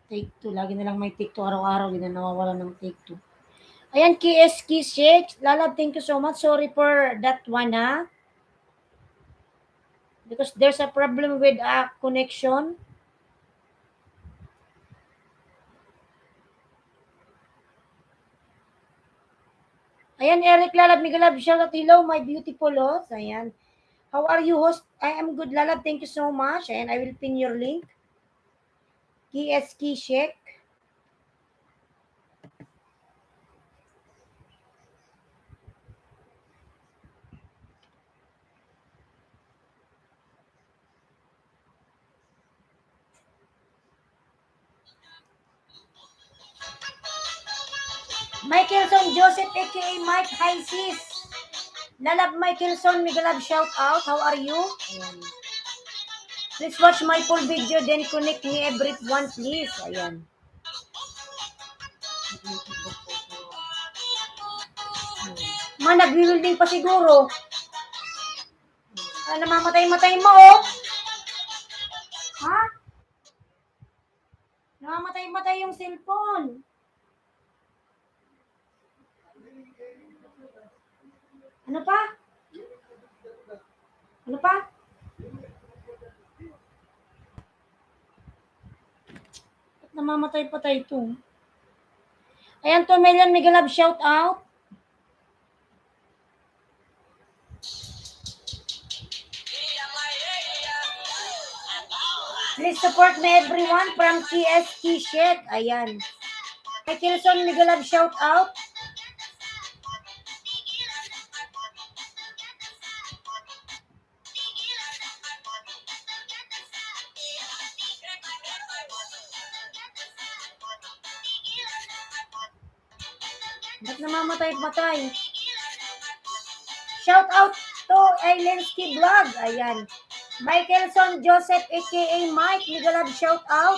Take two. Lagi na lang may take two. Araw-araw, hindi na nawawalan ng take two. Ayan, KSK Shake. Lalab, thank you so much. Sorry for that one, ha? Because there's a problem with connection. Ayan, Eric Lalab, Migalab, shout out, hello, my beautiful host. Ayan. How are you, host? I am good, Lalab. Thank you so much. And I will pin your link. KSK Shake. Michaelson Joseph, aka Mike. Hi, sis. Lalab Michaelson, Migalab, shout out. How are you? Ayan. Please watch my full video, then connect me everyone, please. Ayan. Nagwi-welding pa siguro. Namamatay-matay mo, oh. Ha? Namamatay-matay yung cellphone. Ano pa? Ano pa? Namamatay-patay ito. Ayan, 2 million Migalab, shout out. Please support me everyone from KSK Shake. Ayan. Michaelson Migalab, shout out. Ba't namamatay-patay? Shout out to Ailensky Vlog. Ayan. Michaelson Joseph, aka Mike Migalab, shout out.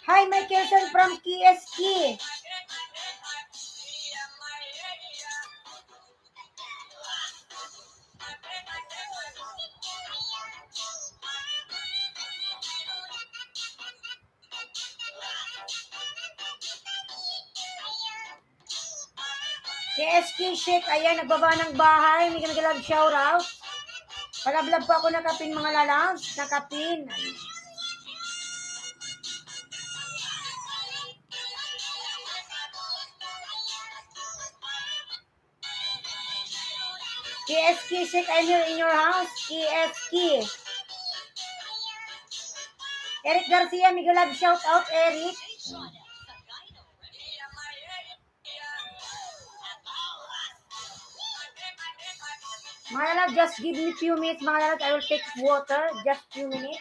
Hi, Michaelson from KSK. KSK Shake, ayan, nagbaba ng bahay. May Migalab, shout out. Palablab pa ako nakapin, mga lalabs. Nakapin. KSK Shake, I'm here in your house. KSK. Eric Garcia, Migalab, shout out, Eric. Mga lalab, just give me few minutes, mga lalab. I will take water. Just few minutes.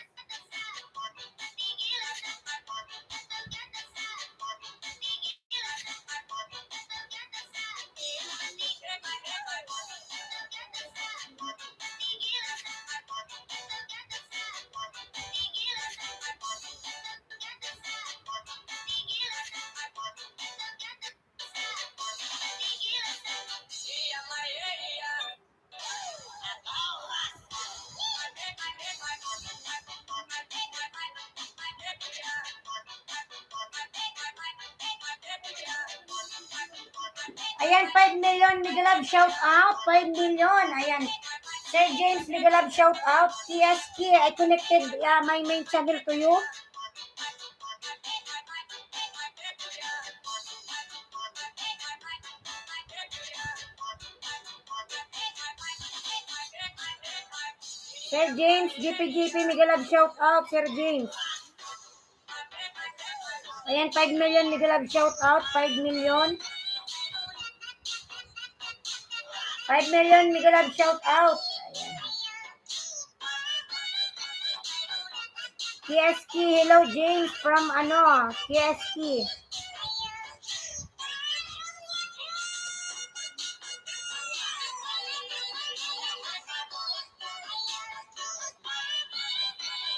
Ayan, 5 million Migalab, shout out. 5 million. Ayan. Sir James Migalab, shout out. TSK, I connected my main channel to you. Sir James, GPGP Migalab, shout out. Sir James. Ayan, 5 million Migalab, shout out. 5 million. 5 million Migalab, shout out. Ayan. KSK, hello James from KSK.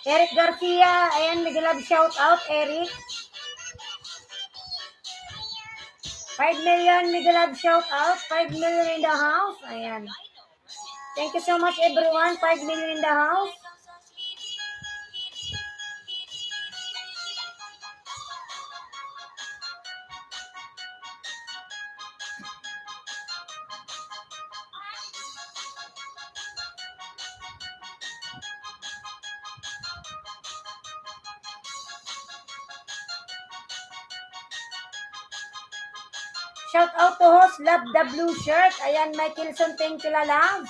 Eric Garcia, ayan, may love shout out, Eric. 5 million, may love shout out. 5 million in the house. Ayan. Thank you so much everyone. 5 million in the house. Shout out to host, love the blue shirt. Ayan, Michaelson, thank you, lalabs.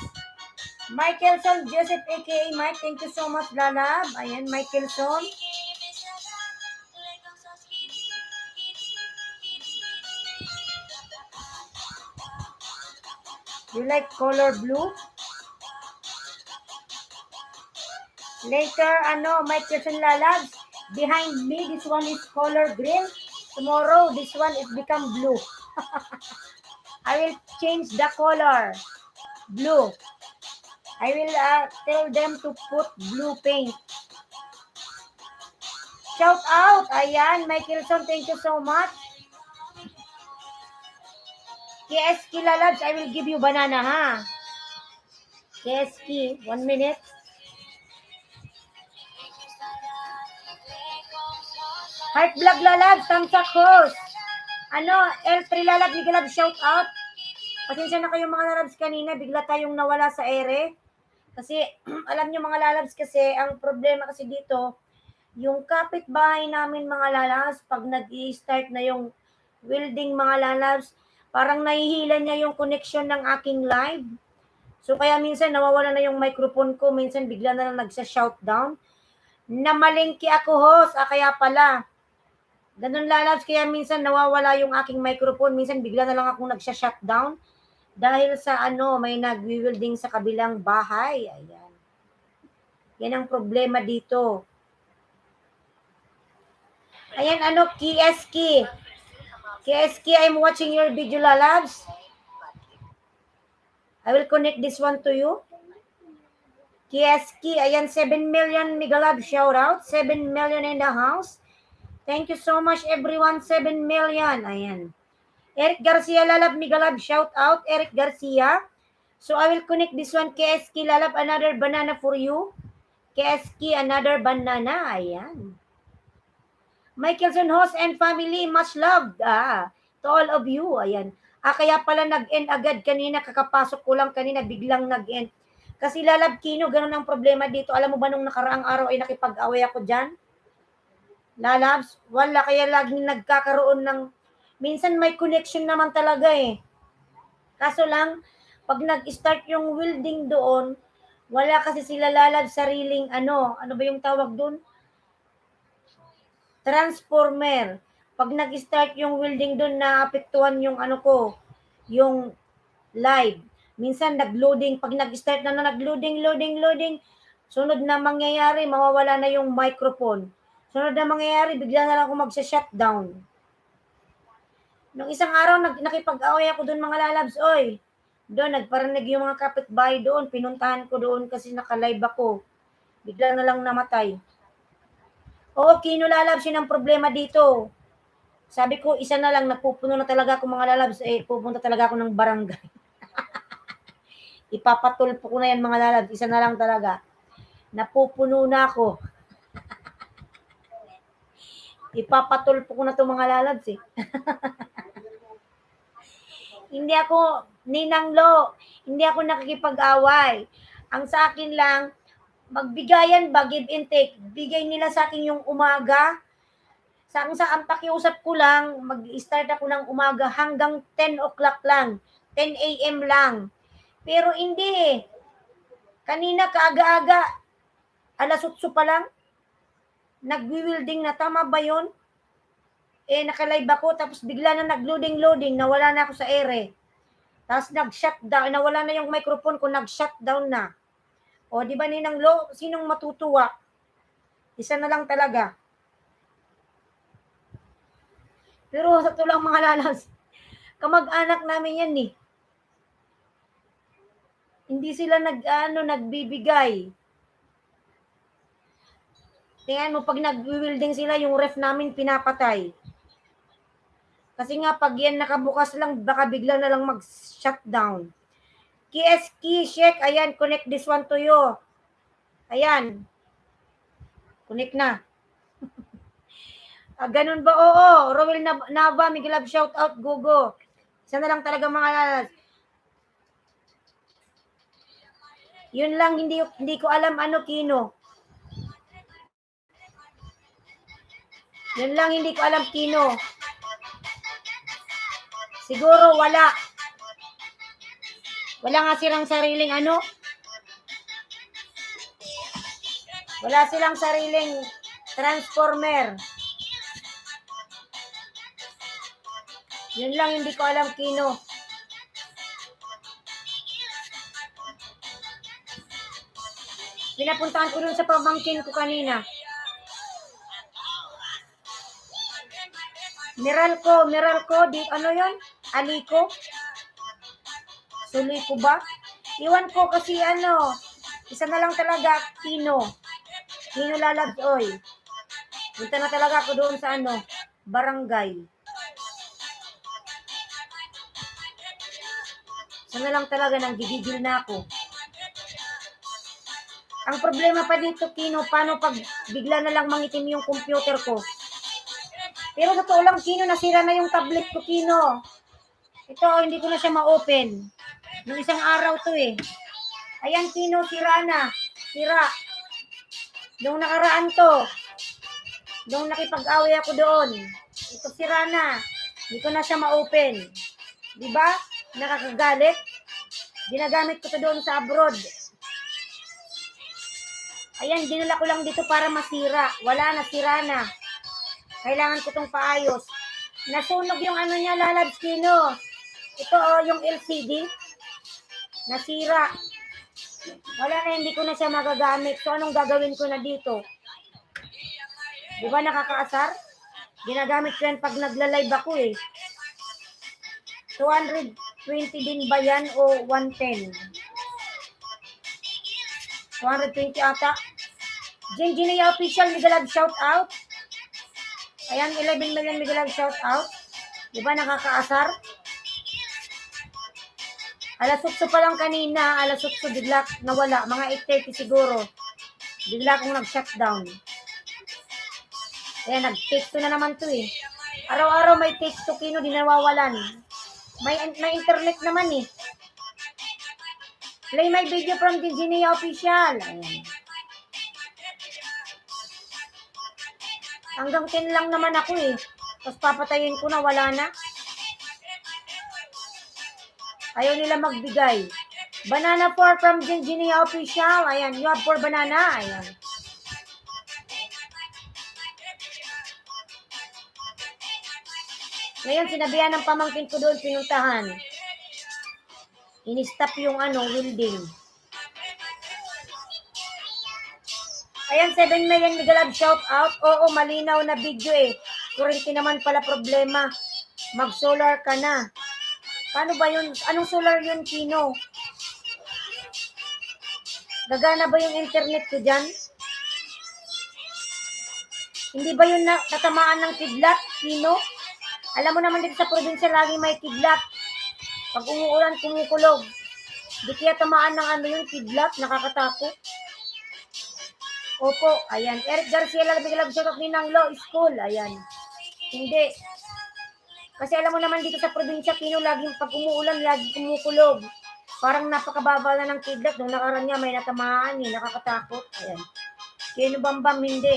Michaelson, Joseph aka Mike, thank you so much, lalab. Ayan, Michaelson. You like color blue? Later, Michaelson, lalabs. Behind me, this one is color green. Tomorrow, this one is become blue. I will change the color. Blue. I will tell them to put blue paint. Shout out. Ayan, Michaelson, thank you so much. KSK lalabs, I will give you banana, ha? KSK, 1 minute. Heart vlog lalabs, thumbs up host. L3 lalab, bigla lab shout out. Pasensya na kayo mga lalabs kanina, bigla tayong nawala sa ere. Kasi, alam nyo mga lalabs kasi, ang problema kasi dito, yung kapitbahay namin mga lalabs, pag nag-i-start na yung welding mga lalabs, parang nahihila niya yung connection ng aking live. So kaya minsan nawawala na yung microphone ko, minsan bigla na lang nagsa-shoutdown. Namalengke ako host, kaya pala. Ganun lalabs, kaya minsan nawawala yung aking microphone, minsan bigla na lang akong nagsa-shutdown. Dahil sa may nag-welding sa kabilang bahay. Ayan. Yan ang problema dito. Ayan, KSK. KSK, I'm watching your video, lalabs. I will connect this one to you. KSK, ayan, 7 million Migalab shout out. 7 million in the house. Thank you so much, everyone. 7 million. Ayan. Eric Garcia, lalab, Migalab shout out. Eric Garcia. So I will connect this one. KSK, lalab, another banana for you. KSK, another banana. Ayan. Michaelson host and family, much loved. To all of you. Ayan. Kaya pala nag-end agad kanina. Kakapasok ko lang kanina. Biglang nag-end. Kasi lalab Kino, ganun ang problema dito. Alam mo ba nung nakaraang araw ay nakipag-away ako dyan? Lalabs, wala. Kaya laging nagkakaroon ng... Minsan may connection naman talaga eh. Kaso lang, pag nag-start yung welding doon, wala kasi sila lalabs sariling ano ba yung tawag doon? Transformer. Pag nag-start yung welding doon, naapektuhan yung yung live. Minsan nag-loading, pag nag-start na nag-loading, sunod na mangyayari, mawawala na yung microphone. Sunod na mangyayari, bigla na lang ako magsa-shutdown. Nung isang araw, nakipag-away ako doon mga lalabs, oy. Doon, nagparinig yung mga kapitbahay doon, pinuntahan ko doon kasi naka-live ako. Bigla na lang namatay. Oo, Kino lalabs, yun ang problema dito. Sabi ko, isa na lang, napupuno na talaga ako mga lalabs, pupunta talaga ako ng barangay. Ipapatulpo ko na yan mga lalabs, isa na lang talaga. Napupuno na ako. Ipapatulpo ko na to mga lalabs eh. Hindi ako, Ninang Lo, hindi ako nakikipag-away. Ang sa akin lang, magbigayan ba, give and take. Bigay nila sa akin yung umaga. Ang pakiusap ko lang, mag-start ako ng umaga hanggang 10 o'clock lang. 10 a.m. lang. Pero hindi eh. Kanina kaaga-aga, alas 8 pa lang, nag-wielding na. Tama ba yun? Naka-live ako, tapos bigla na nag-loading, nawala na ako sa ere. Tapos nag-shutdown, nawala na yung microphone ko, nag-shutdown na. O, di ba Ninang Lo, sinong matutuwa? Isa na lang talaga. Pero sa tulang mga lalas, kamag-anak namin yan eh. Hindi sila nagbibigay. Tingnan mo, pag nag-wielding sila, yung ref namin pinapatay. Kasi nga, pag yan nakabukas lang, baka bigla na lang mag-shutdown. KSK, check, ayan, connect this one to you. Ayan. Connect na. Ganun ba? Oo. Rowel Nava, Miguel Love, shout out, Gogo. Isa na lang talaga mga lalas. Yun lang, hindi ko alam ano, Kino. Yun lang, hindi ko alam, Kino. Siguro wala. Wala nga silang sariling ano. Wala silang sariling transformer. Yun lang, hindi ko alam, Kino. Pinapuntahan ko dun sa pamangkin ko kanina. Meralco, di ano yon? Aliko? Suliko ba? Iwan ko kasi ano, isa na lang talaga, Kino Lalabs, oy. Punta na talaga ako doon sa ano, barangay. Isa na lang talaga, nang gigigil na ako. Ang problema pa dito, Kino, paano pag bigla na lang mangitim yung computer ko? Pero totoo lang, Kino, nasira na yung tablet ko, Kino. Ito, hindi ko na siya ma-open. Nung isang araw to eh. Ayan, Kino, sira na. Sira. Nung nakaraan to. Nung nakipag-away ako doon. Ito, sira na. Hindi ko na siya ma-open. Diba? Nakakagalit. Ginagamit ko to doon sa abroad. Ayan, dinala ko lang dito para masira. Wala na, sira na. Kailangan ko tong paayos. Nasunog yung ano niya, Lalabs, Kino. Ito, yung LCD. Nasira. Wala na, hindi ko na siya magagamit. So, anong gagawin ko na dito? Di ba nakakaasar? Ginagamit ko yan pag nagla-live ako eh. 220 din ba yan o 110? 220 ata. Jinjinia Official, Migalab shout out. Ayan, 11 million Migalab shout out. Di ba nakakaasar? Alas 8 pa lang kanina, alas 8 bigla nawala, mga 8:30 siguro. Bigla akong nag-shutdown. Kaya nag-take 2 na naman to eh. Araw-araw may take 2, Kino, di nawawalan. May internet naman eh. Play my video from Virginia Official. Ayan. Hanggang 10 lang naman ako eh. Tapos papatayin ko na, wala na. Ayaw nila magbigay. Banana 4 from Virginia Official. Ayan, you have 4 banana. Ayan. Ngayon, sinabihan ng pamangkin ko doon, pinuntahan. In-stop yung welding. Ayan, 7 million Migalab shout out. Oo, malinaw na video eh. Kurente naman pala problema. Mag-solar ka na. Paano ba yun? Anong solar yun, Kino? Gagana ba yung internet ko dyan? Hindi ba yun tatamaan ng kidlat, Kino? Alam mo naman dito sa probinsya, lagi may kidlat. Pag umuulan, kumukulog. Di kaya tamaan ng yung kidlat, nakakatakot. Opo, ayan. Eric Garcia, Migalab shout out Ninang Law School. Ayan. Hindi. Kasi alam mo naman dito sa probinsya, Kino, laging pag umuulan, lagi kumukulog. Parang napakababa na ng kidlat. Nung nakaraan niya, may natamaan eh. Nakakatakot. Ayan. Kino Bambam, hindi.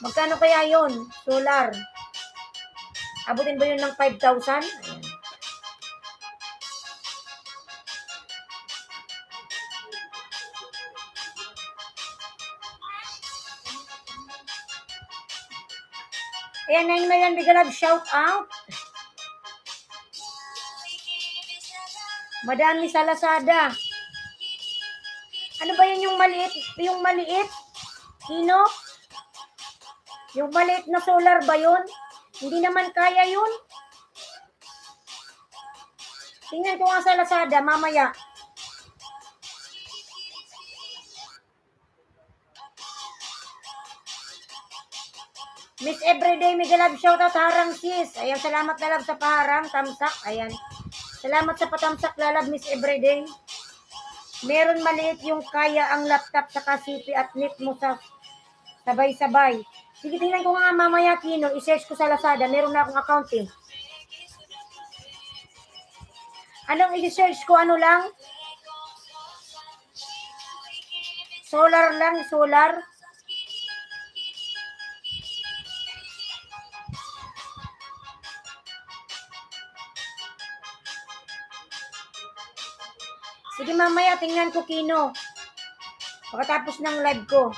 Magkano kaya yon? Solar. Abutin ba yun ng 5,000? Ayan. Ayan, 9 million Migalab shout out. Madami sa Lazada. Ano ba yun yung maliit? Yung maliit? Kino? Yung maliit na solar ba yun? Hindi naman kaya yun. Tingnan ko nga sa Lazada, mamaya. Miss Everyday, Mega Love, shoutout harang sis. Ayan, salamat na love sa paharang, tamsak. Ayan. Salamat sa patamsak lalab, Miss Everyday. Meron maliit yung kaya ang laptop sa CP at net mo sa sabay-sabay. Sige, tingnan ko nga mamaya, Kino. I-search ko sa Lazada. Meron na akong account eh. Anong i-search ko? Ano lang? Solar lang, solar. Sige, mamaya tingnan ko, Kino. Pagkatapos ng live ko.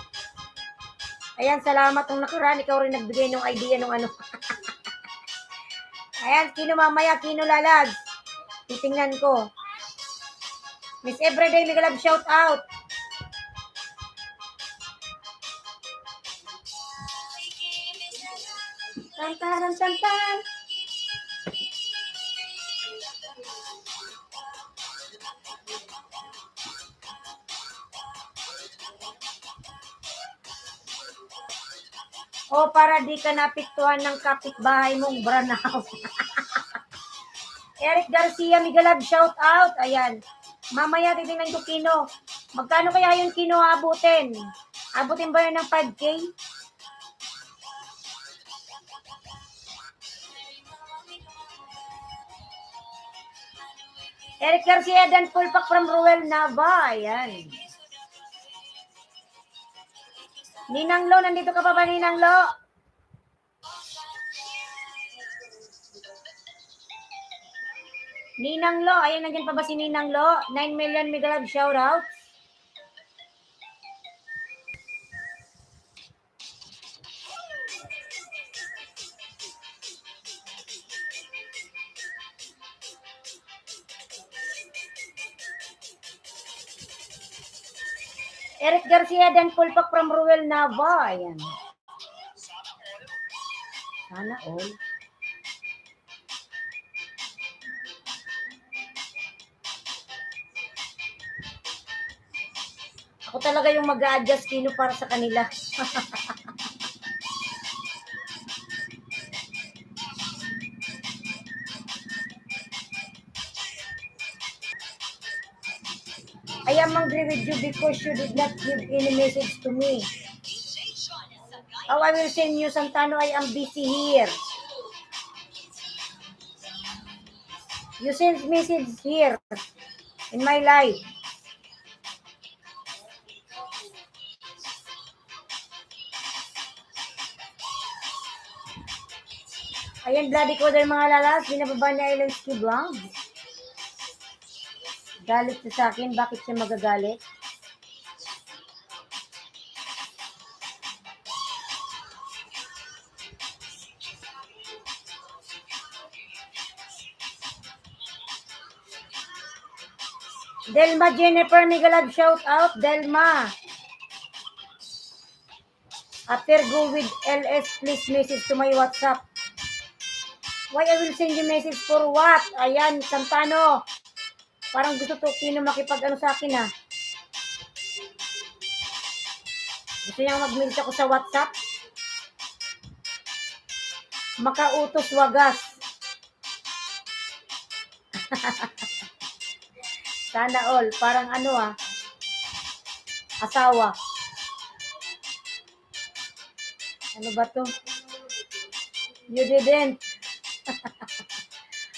Ayan, salamat nung nakaraan. Ikaw rin nagbigay ng idea ng ano. Ayan, Kino mamaya, Kino Lalag. Titingnan ko. Miss Everyday, Mega Love, shout out. Tan, tan, tan, tan. O, para di ka napiktuhan ng kapitbahay mong branaw. Eric Garcia, Mega Love, shout out. Ayan. Mamaya titingnan ko, Kino. Magkano kaya yung Kino abutin? Abutin ba yun ng 5K? Eric Garcia, dan full pack from Ruel Nava. Ayan. Ninang Lo, nandito ka pa ba, Ninang Lo? Ninang Lo, ayan, nandiyan pa ba si Ninang Lo? 9 million Mega Love, shout out. Eric Garcia, dan full pack from Ruel Nava. Ayan. Sana all. Ako talaga yung mag-a-adjust, Kino, para sa kanila. I am angry with you because you did not give any message to me. Oh, I will send you, Santano. I am busy here. You send message here in my life. Ayan, bloody ko dahil mga lalas. Binababa ni Island Ski Vlog. Galit siya sa akin. Bakit siya magagalit? Delma Jennifer Mega Love, shout out. Delma. After go with LS, please message to my WhatsApp. Why I will send you message for what? Ayan, Santano. Parang gusto to, Kino, makipag-ano sa akin ha. Gusto niya mag-message ako sa WhatsApp. Makautos wagas. Sana all. Parang ano asawa. Ano ba to? You didn't.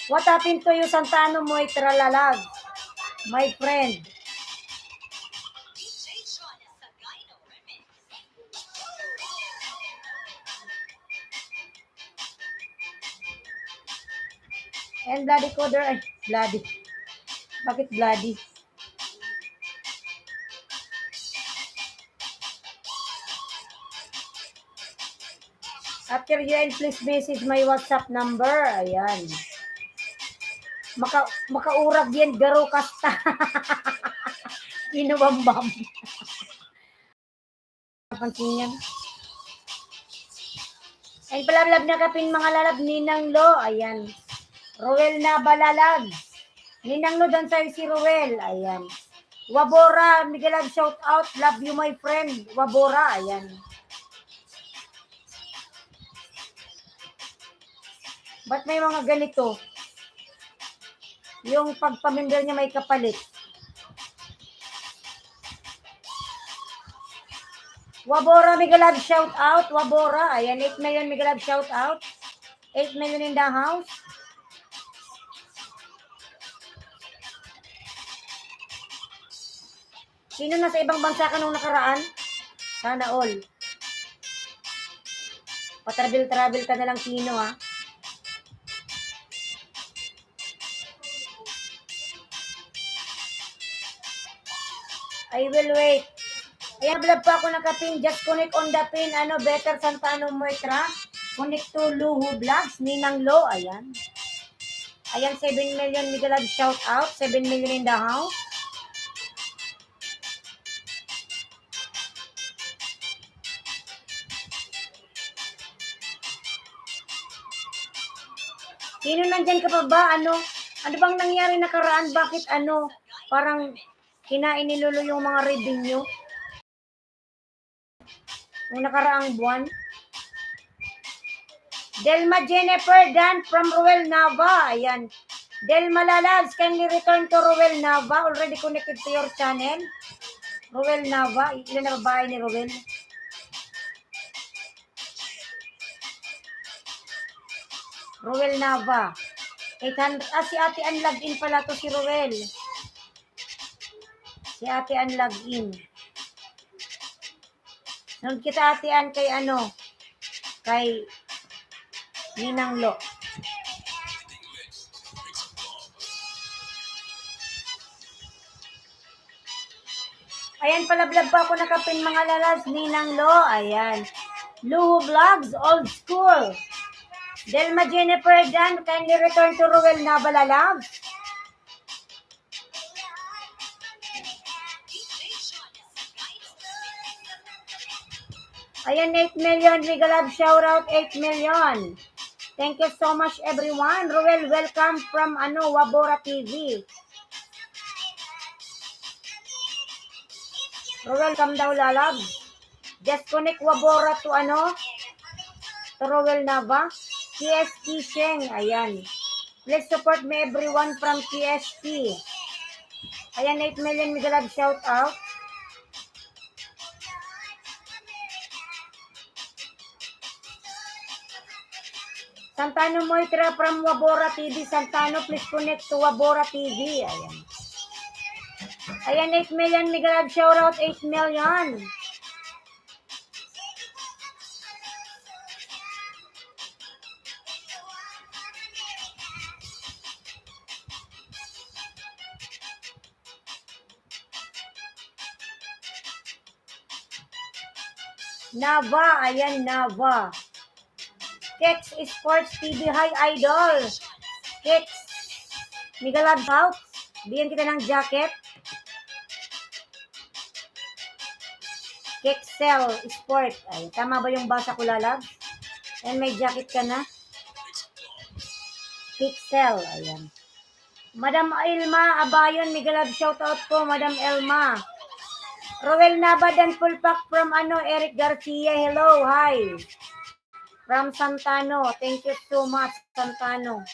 What happened to you, Santano Moy Tralalag? My friend. And bloody coder. Ay, bloody. Bakit bloody? After you end, please message my WhatsApp number. Ayan. Makaurag yan, garo kasta. Inubambam. Pansin yan. Ay palablab na kapin mga lalab, Ninang Lo. Ayan. Ruel na balalag. Ninang Lo, dan sa'yo si Ruel. Ayan. Wabora, Miguel, shout out. Love you, my friend. Wabora. Ayan. Ba't may mga ganito? Yung pagpamindor niya may kapalit. Wabora, Miguel, shout out. Wabora. Ayan, 8 million, Miguel, shout out. 8 million in the house. Sino nasa ibang bansa ka nung nakaraan? Sana all. Patravel-travel ka na lang, sino ha? I will wait. Ayan, vlog pa ako ng kapin. Just connect on the pin. Ano, better Santano Moitra. Connect to Luhu Vlogs. Ninang Lo. Ayan. Ayan, 7 million. Miguel, shout out. 7 million in the house. Sino nandyan ka pa ba? Ano bang nangyari nakaraan? Bakit parang kinain ni Lolo yung mga revenue? Nung nakaraang buwan? Delma Jennifer Dan from Ruel Nava. Ayan. Delma Lalabs, kindly return to Ruel Nava. Already connected to your channel. Ruel Nava. Ilan na babae ni Ruel? Ruel Nava. 800. Si Ate Ann login pala to si Ruel. Si Ate Ann login. Nung kita Ate Ann kay kay Ninang Lo. Ayan, pala-vlog pa ako nakapin mga lalas. Ninang Lo. Ayan. Luhu Vlogs, old school. Delma Jennifer Dan, kindly return to Ruel Nava Lalabs. Ayan, 8 million. Mega Love shout out, 8 million. Thank you so much everyone. Ruel, welcome from Wabora TV. Ruel, come daw lalab. Just connect Wabora to to Ruel Nava. TST Sheng, ayan. Please support me everyone from TST. Ayan, 8 million Mega Love shout out. Santano Moitra from Wabora TV. Santano, please connect to Wabora TV. Ayan. Ayan, 8 million. Mega Love shout out, 8 million. Nava, ayan, Nava. Kex Sports TV, hi idol. Kex, Mega Love shout. Bigyan kita ng jacket. Kexel Sport. Ay, tama ba yung basa ko, lalab? And may jacket ka na. Kexel, ayan. Madam Elma Abayon, Mega Love shout out po, Madam Elma. Roel Nava dan full pack from Eric Garcia. Hello, hi. From Santano. Thank you so much, Santano.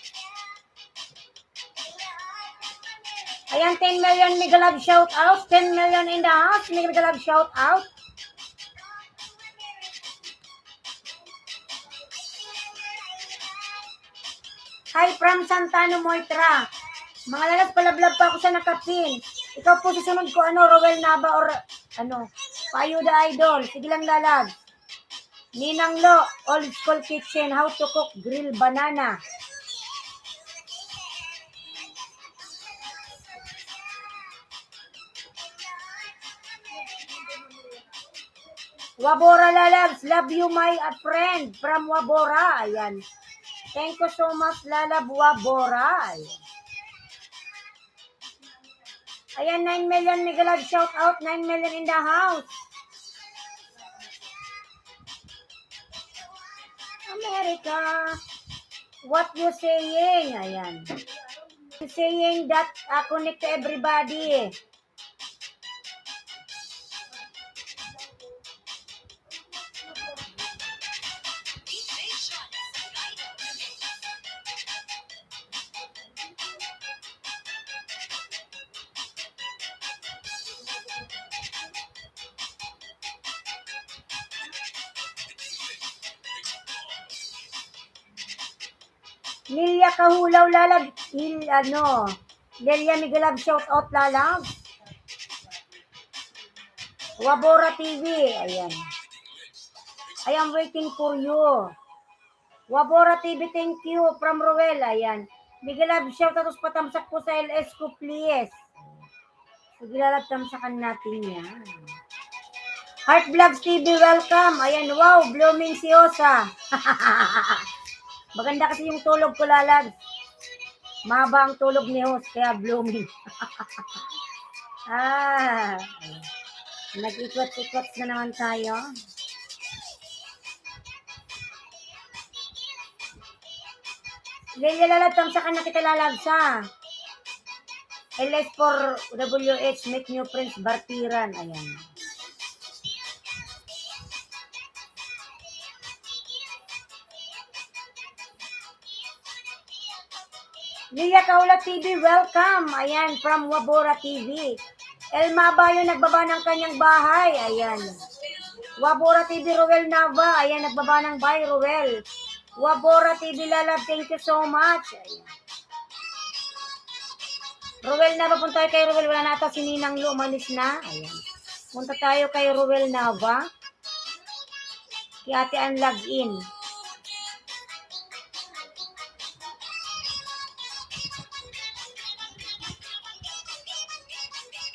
Ayan, 10 million Mega Love shout out. 10 million in the house. Mega Love shout out. Hi from Santano Moitra. Mga lalas, palablab pa ako sa nakapin. Ikaw po susunod ko, Roel Nava or Payo the Idol. Sige lang lalag. Ninang Lo, Old School Kitchen, how to cook grilled banana. Wabora lalabs, love you my friend from Wabora. Ayan. Thank you so much, lalab Wabora. Ayan, 9 million Mega Love shout out, 9 million in the house. America, what you saying? Ayan. You saying that connect to everybody. Lilia Kahulaw Lalag, Lilia Migalab shout out Lalag. Wabora TV, ayan. I am waiting for you. Wabora TV, thank you from Roel, ayan. Migalab shout out patamsak po sa LS ko, please. Migalab tamsakan natin yan. Heart Vlogs TV, welcome. Ayan, wow, blooming si Osa. Maganda kasi yung tulog ko, Lalag. Mahaba ang tulog ni host, kaya blooming. Nag-ikot-ikot na naman tayo. Lalagtam sa kanya kita lalagsa. LS for WH, make new friends, Bartiran. Ayan. Lilia Kaula TV, welcome. Ayan, from Wabora TV. Elma Bayo nagbaba ng kanyang bahay. Ayan. Wabora TV, Roel Nava. Ayan, nagbaba ng bahay, Roel. Wabora TV, Lalab, thank you so much. Ayan. Roel Nava, punta tayo kay Roel. Wala na ata si Ninang Lu, umalis na. Ayan. Punta tayo kay Roel Nava. Kaya ate ang login.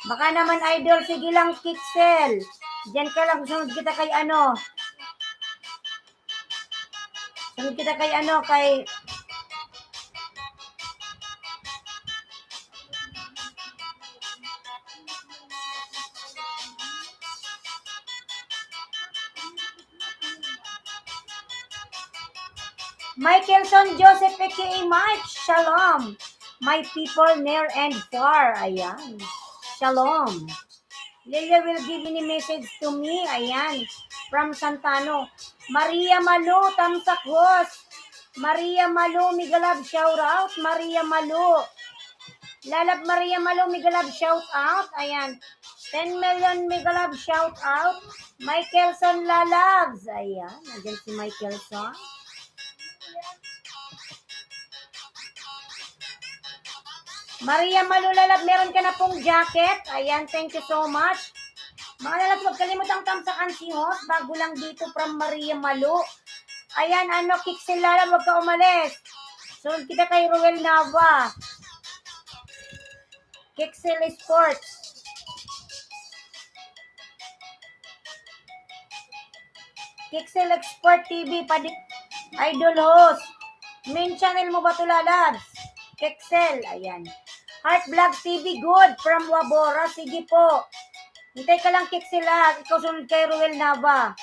Baka naman idol, sige lang Kixel. Diyan ka lang, sunod kita kay ano. Sunod kita kay ano, kay... Michaelson Joseph aka Mike, shalom. My people near and far, ayan. Shalom. Lilia will give any message to me, ayan. From Santano. Maria Malu, Tamsak host. Maria Malu, Migalab, shout out. Maria Malu. Lalab Maria Malu, Migalab, shout out. Ayan. 10 million Migalab, shout out. Michaelson Lalabs. Ayan. Nandiyan si Michaelson. Maria Malu Lalab, meron ka na pong jacket. Ayan, thank you so much. Mga lalabs, huwag kalimutang tamsakan si host. Bago lang dito from Maria Malu. Ayan, ano, Kixel Lalab, huwag ka umalis. Sunod kita kay Roel Nava. Kixel Sports. Kixel Export TV, idol host. Main channel mo ba ito, Lalabs? Kixel, ayan. Heart Vlogs TV, good, from Wabora. Sige po. Hintay ka lang, Kixel, ikaw sunod kay Roel Nava.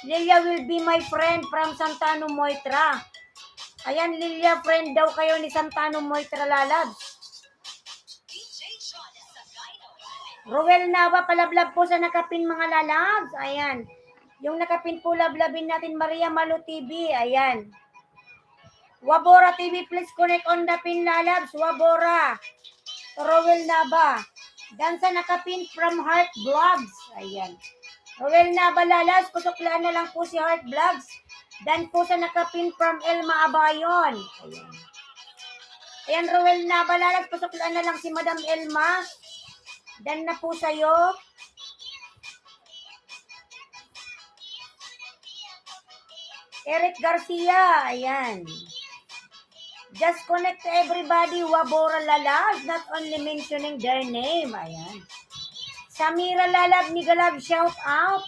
Lilia will be my friend from Santano Moitra. Ayan, Lilia, friend daw kayo ni Santano Moitra, Lalabs. Roel Nava, palablab po sa nakapin, mga Lalabs. Ayan. Yung nakapin po, lablabin natin, Maria Malu TV. Ayan. Wabora TV, please connect on the pin, Lalabs. Wabora. Roel Nava. Dan sa nakapin from Heart Vlogs. Ayan. Roel Nava, Lalabs. Putuklaan na lang po si Heart Vlogs. Dan po sa nakapin from Elma Abayon. Ayan. Ayan, Roel Nava, Lalabs. Putuklaan na lang si Madam Elma. Dan na po sa'yo. Eric Garcia. Ayan. Just connect to everybody, Wabora Lalab, not only mentioning their name. Ayan. Samira Lalab, Migalab, shout out.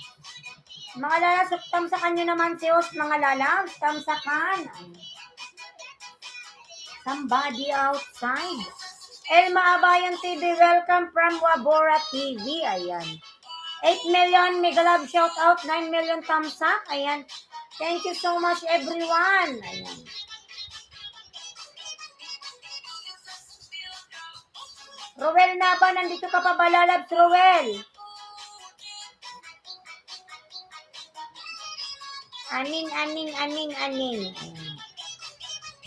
Mga Lalab, tamsakan nyo naman si host, mga Lalab, tamsakan. Somebody outside. Elma Abayan TV, welcome from Wabora TV. Ayan. 8 million, Migalab, shout out. 9 million tamsak. Ayan. Thank you so much, everyone. Ayan. Rowel Naba, nandito ka pa ba, lalabs, Rowel? Aning. Ayan.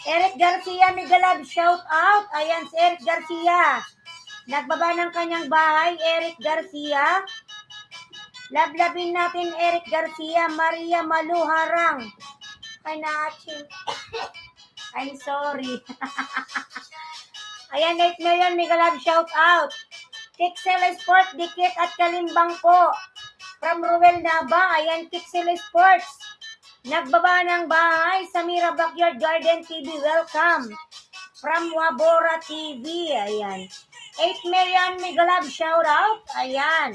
Eric Garcia, mega love, shout out. Ayan, si Eric Garcia. Nagbaba ng kanyang bahay, Eric Garcia. Lablabin natin, Eric Garcia, Maria Maluharang. Ay, naaching. I'm sorry. Ayan, 8 million, mega love, shout out. Kixel Sport, Dikit at Kalimbang po. From Ruel Naba, ayan, Kixel Sports. Nagbaba ng bahay, Samira Backyard Garden TV, welcome. From Wabora TV, ayan. 8 million, mega love, shout out. Ayan.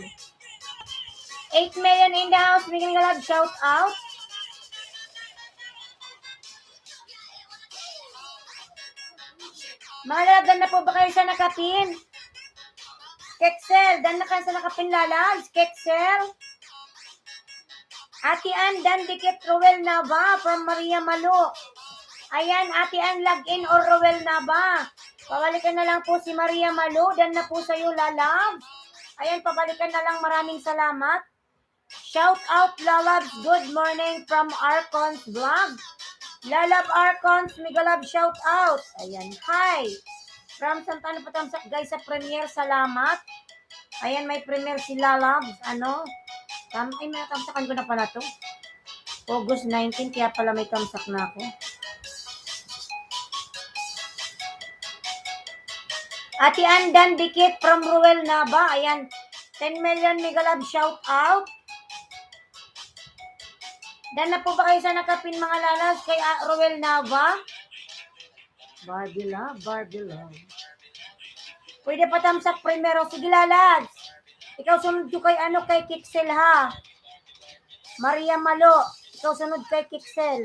8 million in the house, mega love, shout out. Mga love, dan na po ba kayo sa nakapin? Kexel, dan na kayo sa nakapin, lalabs? Kexel? Ate Ann, dan dikit Rowel Naba from Maria Malu. Ayan, Ate Ann, login or Rowel Naba. Pabalikan na lang po si Maria Malu. Dan na po sa'yo, lalabs. Ayan, pabalikan na lang. Maraming salamat. Shout out, lalabs. Good morning from Arcons Vlog. Lalab Arcons, mega love, shout out. Ayan, hi. From Santana Patamsak, guys, sa premiere, salamat. Ayan, may premiere si lalabs. Ano? Ay, may tamsakan ko na pala to. August 19, kaya pala may tamsak na ako. Ate Andan Dikit from Ruel Naba. Ayan, 10 million mega love, shout out. Dan na po ba kayo sa nakapin, mga lalas, kay Ruel Naba? Barbie love. Pwede pa tamsak primero. Sige, lalas. Ikaw sunod ko kay kay Kixel, ha? Maria Malo, ikaw sunod kay Kixel.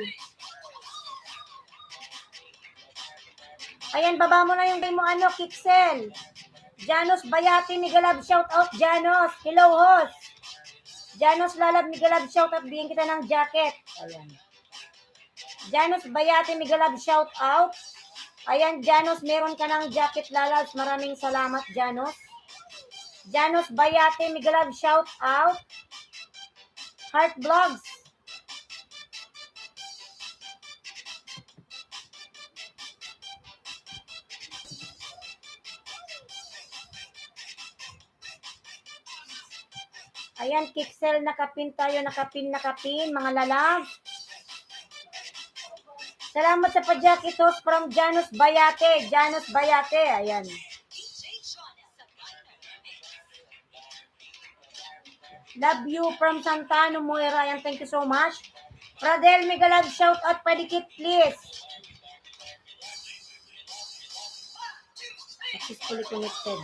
Ayan, baba mo na yung game mo, Kixel. Janos Bayati, mega love, shout out, Janos. Hello, host. Janos Lalab, mega love, shout out. Bigyan kita ng jacket. Ayan. Janos Bayati, mega love, shout out. Ayan, Janos, meron ka ng jacket, lalabs. Maraming salamat, Janos. Janos Bayate, mega love, shout out. Heart Vlogs. Ayan, Kixel, nakapin tayo, nakapin, mga lalabs. Salamat sa pa-jacket host from Janos Bayate. Janos Bayate, ayan. Love you from Santano, Moira. Ayan, thank you so much. Pradel, mega love, shout out, padikit, please. Successfully connected.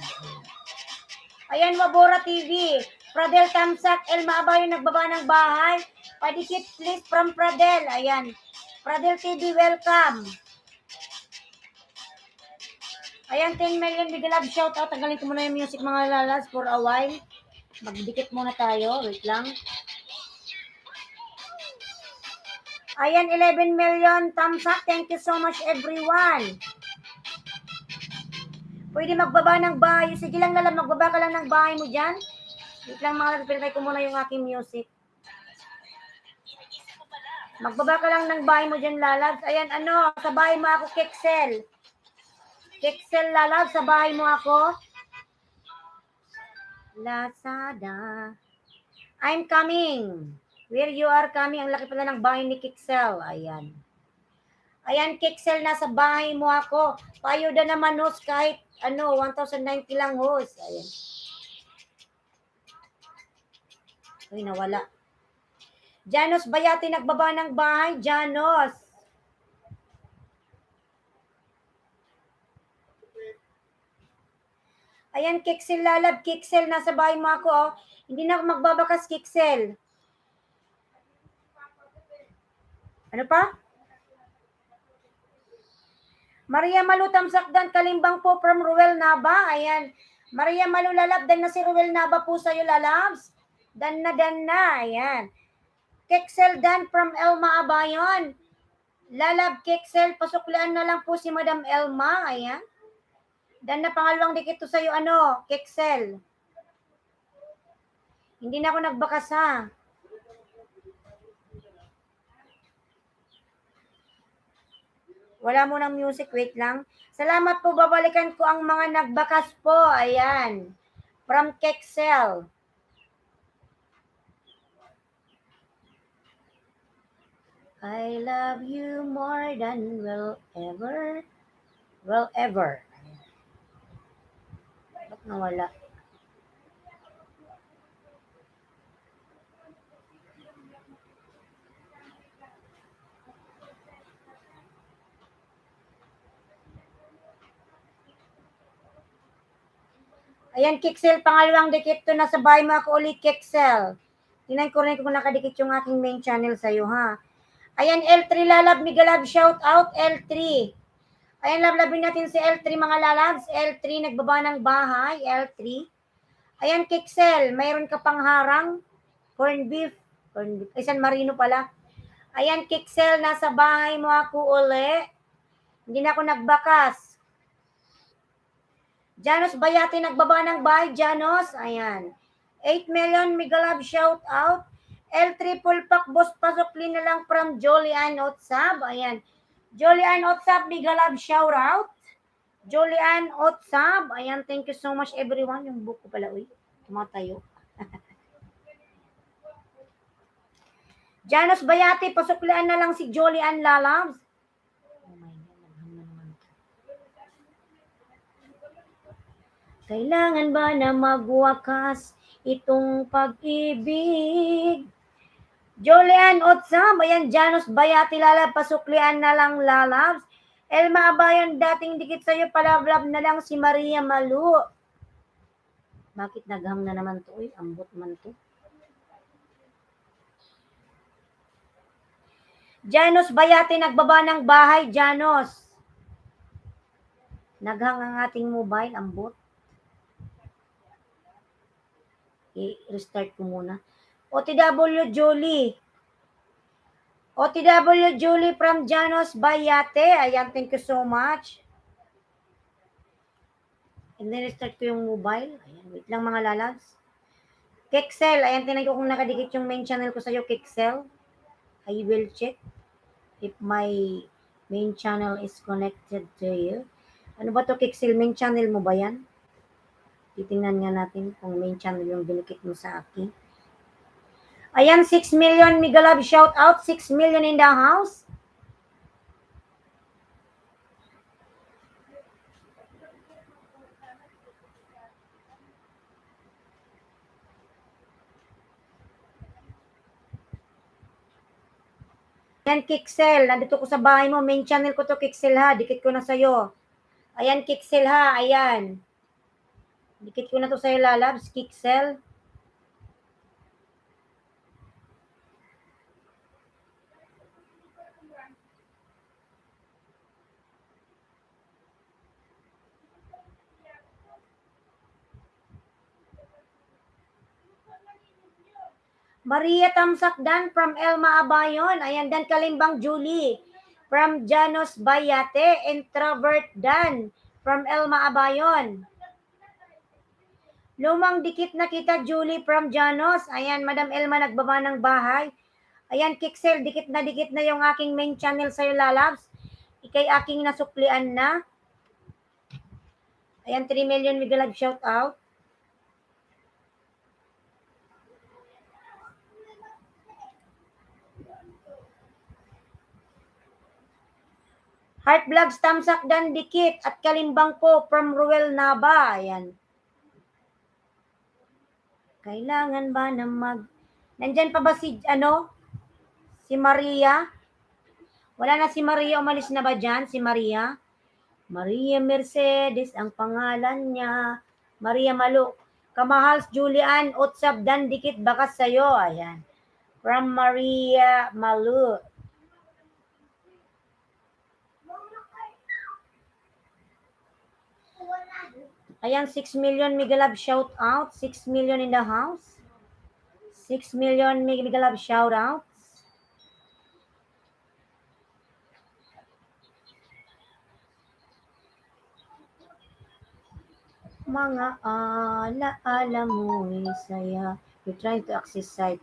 Ayan, Wabora TV. Pradel Tamsak, El Maabayo, nagbaba ng bahay. Padikit, please, from Pradel. Ayan. Pradel TV, welcome. Ayan, 10 million, mega love, shout out. Tanggalin ko muna yung music, mga lalas, for a while. Magdikit muna tayo. Wait lang. Ayan, 11 million thumbs up. Thank you so much, everyone. Pwede magbaba ng bahay. Sige lang, lalab. Magbaba ka lang ng bahay mo dyan. Wait lang, mga lalab. Pinatay ko muna yung aking music. Magbaba ka lang ng bahay mo dyan, lalab. Ayan, sa bahay mo ako, Kexel. Kexel, lalab. Sa bahay mo ako. Lazada. I'm coming. Where you are coming. Ang laki pala ng bahay ni Kixel. Ayan. Ayan, Kixel, nasa bahay mo ako. Payoda naman, host, kahit 1,090 lang, host. Ayan. Uy, nawala. Janos Bayati, nagbaba ng bahay. Janos. Ayan, Kixel, lalab. Kixel, nasa bahay mo ako, oh. Hindi na ako magbabakas, Kixel. Ano pa? Maria Malu, Tamsakdan, Kalimbang po from Ruel Naba. Ayan. Maria Malu, lalab. Dan na si Ruel Naba po sa'yo, lalabs. Dan na. Ayan. Kexel Dan from Elma Abayon. Lalab Kexel, pasuklian na lang po si Madam Elma. Ayan. Dan na pangalawang dikit to sa'yo, Kexel. Hindi na ako nagbakas ha. Wala mo ng music, wait lang. Salamat po, babalikan ko ang mga nagbakas po. Ayan. From Kexel. I love you more than ever. Ba't nawala? Ayan, Kexel, pangalawang dikit to. Nasa bahay mo ako ulit, Kexel. Tingnan ko rin kung nakadikit yung aking main channel sa'yo, ha? Ayan, L3 lalab, migalab, shout out, L3. Ayan, lablabin natin si L3, mga lalabs. L3, nagbaba ng bahay, L3. Ayan, Kexel, mayroon ka pang harang. Corn beef. Ay, San Marino pala. Ayan, Kexel, nasa bahay mo ako uli. Hindi na ako nagbakas. Janos Bayati, nagbaba ng bahay, Janos. Ayan. 8 million, migalab, shout out. L3 Pulpak, boss, pasokli na lang from Jolian Otsab. Ayan. Jolian Otsab, migalab, shout out. Jolian Otsab. Ayan, thank you so much everyone. Yung book ko pala, uy. Tumatayo. Janos Bayati, pasuklian na lang si Jolian Lalabs. Oh my God, kailangan ba na magwakas itong pag-ibig? Jolian Otsab, ayan, Janos Bayati, lalab, pasuklian na lang lalabs. Elma Abayon, dating dikit sa'yo, palablab na lang si Maria Malu. Bakit nagham na naman to? Uy, ambot man to. Janos Bayati, nagbaba ng bahay, Janos. Naghang ang ating mobile, ambot. I-restart ko muna. OTW Julie. OTW Julie from Janos Bayate. Ayan, thank you so much. And then restart ko yung mobile. Ayan, wait lang mga lalabs. Kexel. Ayan, tinan ko kung nakadikit yung main channel ko sa'yo, Kexel. I will check if my main channel is connected to you. Ano ba to, Kexel? Main channel mo ba yan? Titingnan nga natin kung main channel yung binikit mo sa akin. Ayan, 6 million, migalab, shout out. 6 million in the house. Ayan, Kexel. Nandito ko sa bahay mo. Main channel ko to, Kexel ha. Dikit ko na sa'yo. Ayan, Kexel ha. Ayan. Dikit ko na to sa'yo, lalabs. Kexel. Maria Tamsakdan from Elma Abayon. Ayan, Dan Kalimbang Julie from Janos Bayate. Introvert Dan from Elma Abayon. Lumang dikit na kita, Julie from Janos. Ayan, Madam Elma, nagbaba ng bahay. Ayan, Kexel, dikit na yung aking main channel sa'yo, lalabs. Ikay aking nasuklian na. Ayan, 3 million migalab, shout out. Heart Vlogs, Tamsak Dan Dikit at Kalimbang po from Ruel Nava. Ayan. Kailangan ba na Nandyan pa ba si Maria? Wala na si Maria, umalis na ba dyan si Maria? Maria Mercedes ang pangalan niya. Maria Malu. Kamahals Julian, Otsab Dan Dikit, bakas sa'yo. Ayan. From Maria Malu. Ayan, 6 million migalab shout out. 6 million in the house. 6 million migalab shout outs. mga alaala mo'y saya. You're trying to access site.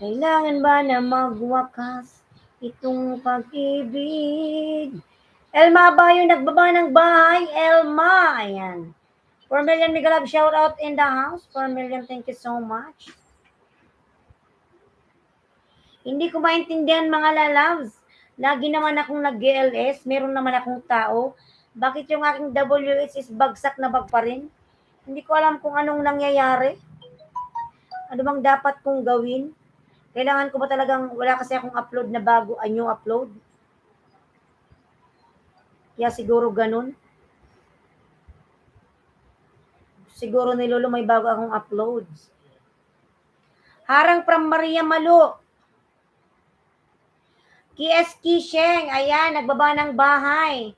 Kailangan ba na magwakas itong pag-ibig? Elma ba yung nagbaba ng bahay? Elma, ayan. 4 million mega love shout out in the house. 4 million, thank you so much. Hindi ko maintindihan mga lalabs. Lagi naman akong nag-GLS, meron naman akong tao. Bakit yung aking WS is bagsak na bag pa rin? Hindi ko alam kung anong nangyayari. Ano bang dapat kong gawin? Kailangan ko ba talagang, wala kasi akong upload na bago, new upload? Kaya siguro ganun. Siguro ni Lolo may bago akong uploads. Harang from Maria Malo. KSK Sheng, ayan, nagbaba ng bahay.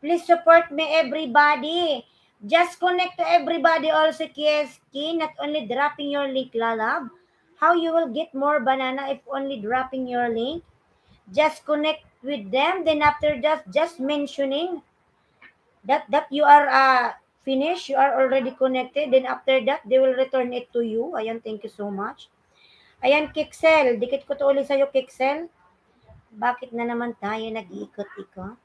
Please support me everybody. Just connect to everybody also KSK, not only dropping your link, lalab. How you will get more banana if only dropping your link? Just connect with them, then after that, just mentioning that you are finished, you are already connected, then after that, they will return it to you. Ayan, thank you so much. Ayan, Kixel, dikit ko to ulit sa'yo, Kixel. Bakit na naman tayo nag-iikot-ikot?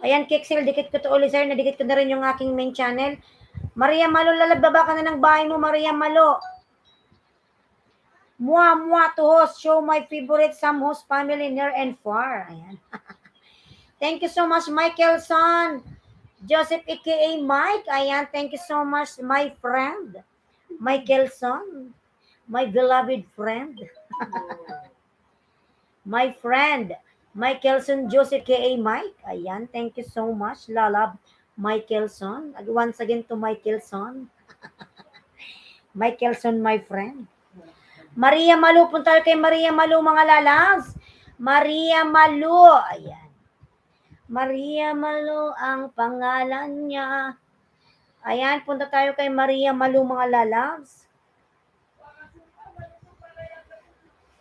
Ayan, Kixel, dikit ko to ulit sa'yo. Nadikit ko na rin yung aking main channel. Maria Malo, lalababa ka na ng bahay mo, Maria Malo. Mua to host. Show my favorite some host family near and far. Ayan. Thank you so much, Michaelson. Joseph aka Mike. Ayan, thank you so much, my friend. Michaelson. My beloved friend. My friend. Michaelson Joseph aka Mike. Ayan, thank you so much, lalab. Michaelson. Once again to Michaelson. Michaelson, my friend. Maria Malu, punta tayo kay Maria Malu, mga lalabs. Maria Malu, ayan. Maria Malu ang pangalan niya. Ayan, punta tayo kay Maria Malu, mga lalabs.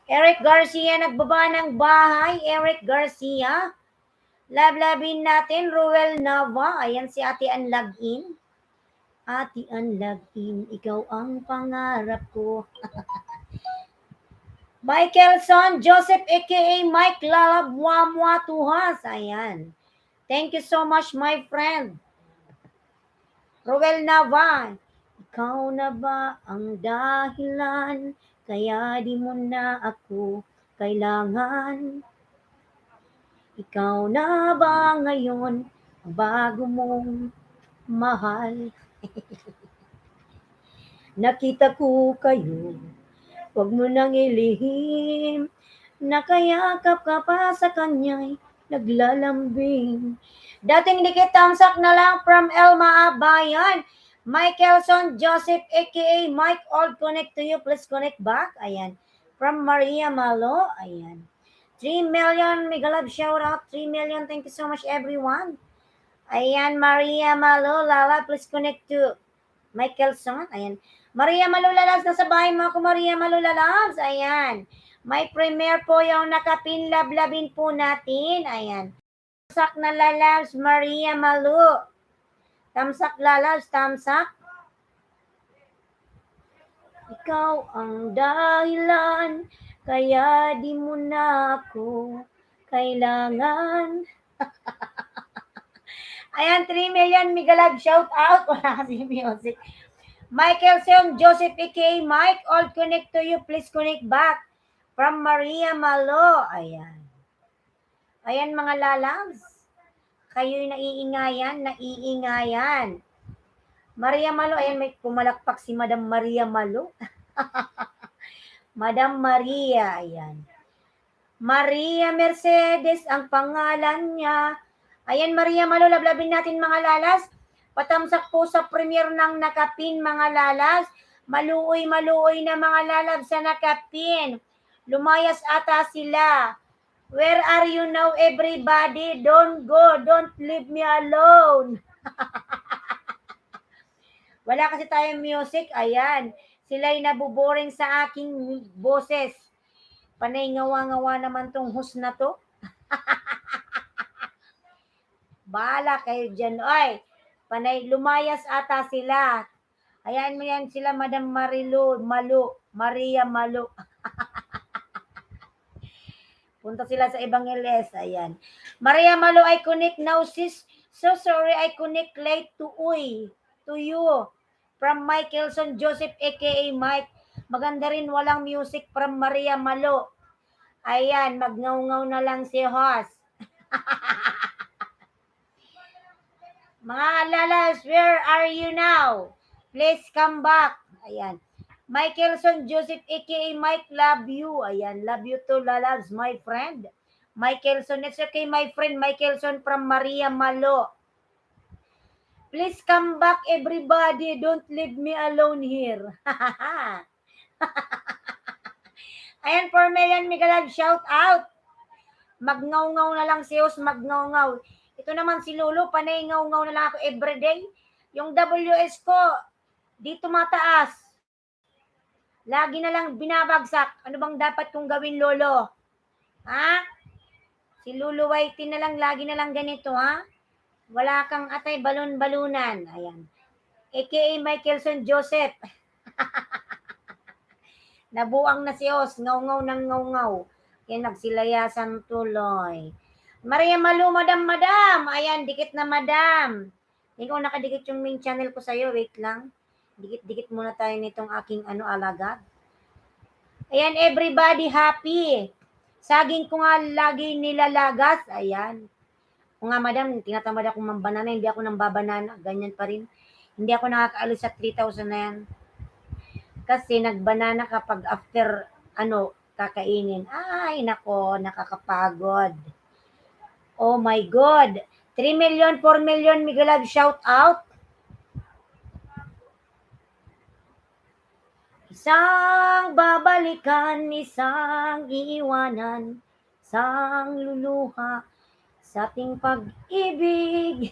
Eric Garcia, nagbaba ng bahay. Eric Garcia. Lablabin natin, Ruel Nava. Ayan si Ate Anlagin. Ate Anlagin, ikaw ang pangarap ko. Michaelson Joseph aka Mike Lalab Wamwa Tuhas. Ayan. Thank you so much, my friend. Roel Nava. Ikaw na ba ang dahilan? Kaya di mo na ako kailangan. Ikaw na ba ngayon bago mong mahal? Nakita ko kayo. Huwag mo nang ilihim, nakayakap ka pa sa kanya'y naglalambing. Dating dikit tamsak na lang from Elma Abayan. Michaelson Joseph aka Mike Old, connect to you. Please connect back. Ayan. From Maria Malo. Ayan. 3 million. Mega love shout out. 3 million. Thank you so much everyone. Ayan. Maria Malo. Lala, please connect to Michaelson. Ayan. Maria Malulalabs, nasa bahay mo ako, Maria Malulalabs. Ayan. May premiere po yung nakapinlablabin po natin. Ayan. Tamsak na lalabs, Maria Malu. Tamsak lalabs, tamsak. Ikaw ang dahilan, kaya di mo na ako kailangan. Ayan, 3 million Migalag shout out. Wala kasi music. Michaelson Joseph aka Mike, all connect to you. Please connect back. From Maria Malo. Ayan. Ayan mga lalabs. Kayo'y naiingayan. Maria Malo, ayan may pumalakpak si Madam Maria Malo. Madam Maria, ayan. Maria Mercedes ang pangalan niya. Ayan Maria Malo, lablabin natin mga lalas. Patamsak po sa premiere ng Nakapin mga lalas. Maluoy na mga lalab sa Nakapin. Lumayas ata sila. Where are you now everybody? Don't go. Don't leave me alone. Wala kasi tayong music. Ayan. Sila'y nabuboring sa aking boses. Panay ngawa-ngawa naman tong host na to. Bahala kayo dyan. Oy, panay lumayas ata sila. Hayaan mo yan sila, Madam Maria Malu. Punta sila sa ibang LS. Ayan. Maria Malu, I connect now, sis. So sorry, I connect late to you. From Michaelson Joseph, aka Mike. Maganda rin walang music from Maria Malu. Ayan, magngaw-ngaw na lang si host. Mga lalas, where are you now? Please come back. Ayan. Michaelson Joseph, aka Mike, love you. Ayan, love you too, lalas, my friend. Michaelson, it's okay, my friend. Michaelson from Maria Malo. Please come back, everybody. Don't leave me alone here. Ayan, 4 million Migalag, shout out. Magngaw-ngaw na lang si Os, magngaw-ngaw. Ito naman si Lolo, panay ngaw-ngaw na lang ako everyday. Yung WS ko, dito mataas. Lagi na lang binabagsak. Ano bang dapat kong gawin, Lolo? Ha? Si Lolo Whitey na lang, lagi na lang ganito, ha? Wala kang atay, balon-balunan. Ayan. AKA Michaelson Joseph. Nabuang na si Os, ngaw-ngaw ng ngaw-ngaw. Kaya nagsilayasan tuloy. Maria Malu, madam. Ayan, dikit na madam. Hindi ko nakadikit yung main channel ko sa'yo. Wait lang. Dikit-dikit muna tayo nitong aking alagad. Ayan, everybody happy. Saging ko nga lagi nilalagas. Ayan. Kung nga madam, tinatamad ako mambanana. Hindi ako nang babanana. Ganyan pa rin. Hindi ako nakakaalis sa 3,000 na yan. Kasi nagbanana kapag after kakainin. Ay, nako, nakakapagod. Oh my God. 3 million, 4 million, Miguelab, shout out. Isang babalikan, isang iiwanan, isang luluha sa ating pag-ibig.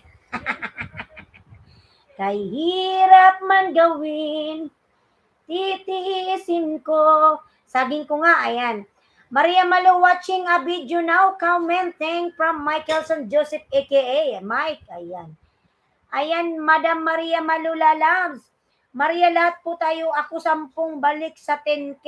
Kay hirap man gawin, titiisin ko. Saging ko nga, ayan. Maria Malo watching a video now, commenting from Michaelson Joseph, aka Mike. Ayan. Ayan, Madam Maria Malula Loves. Maria, lahat po tayo, ako 10 balik sa 10K.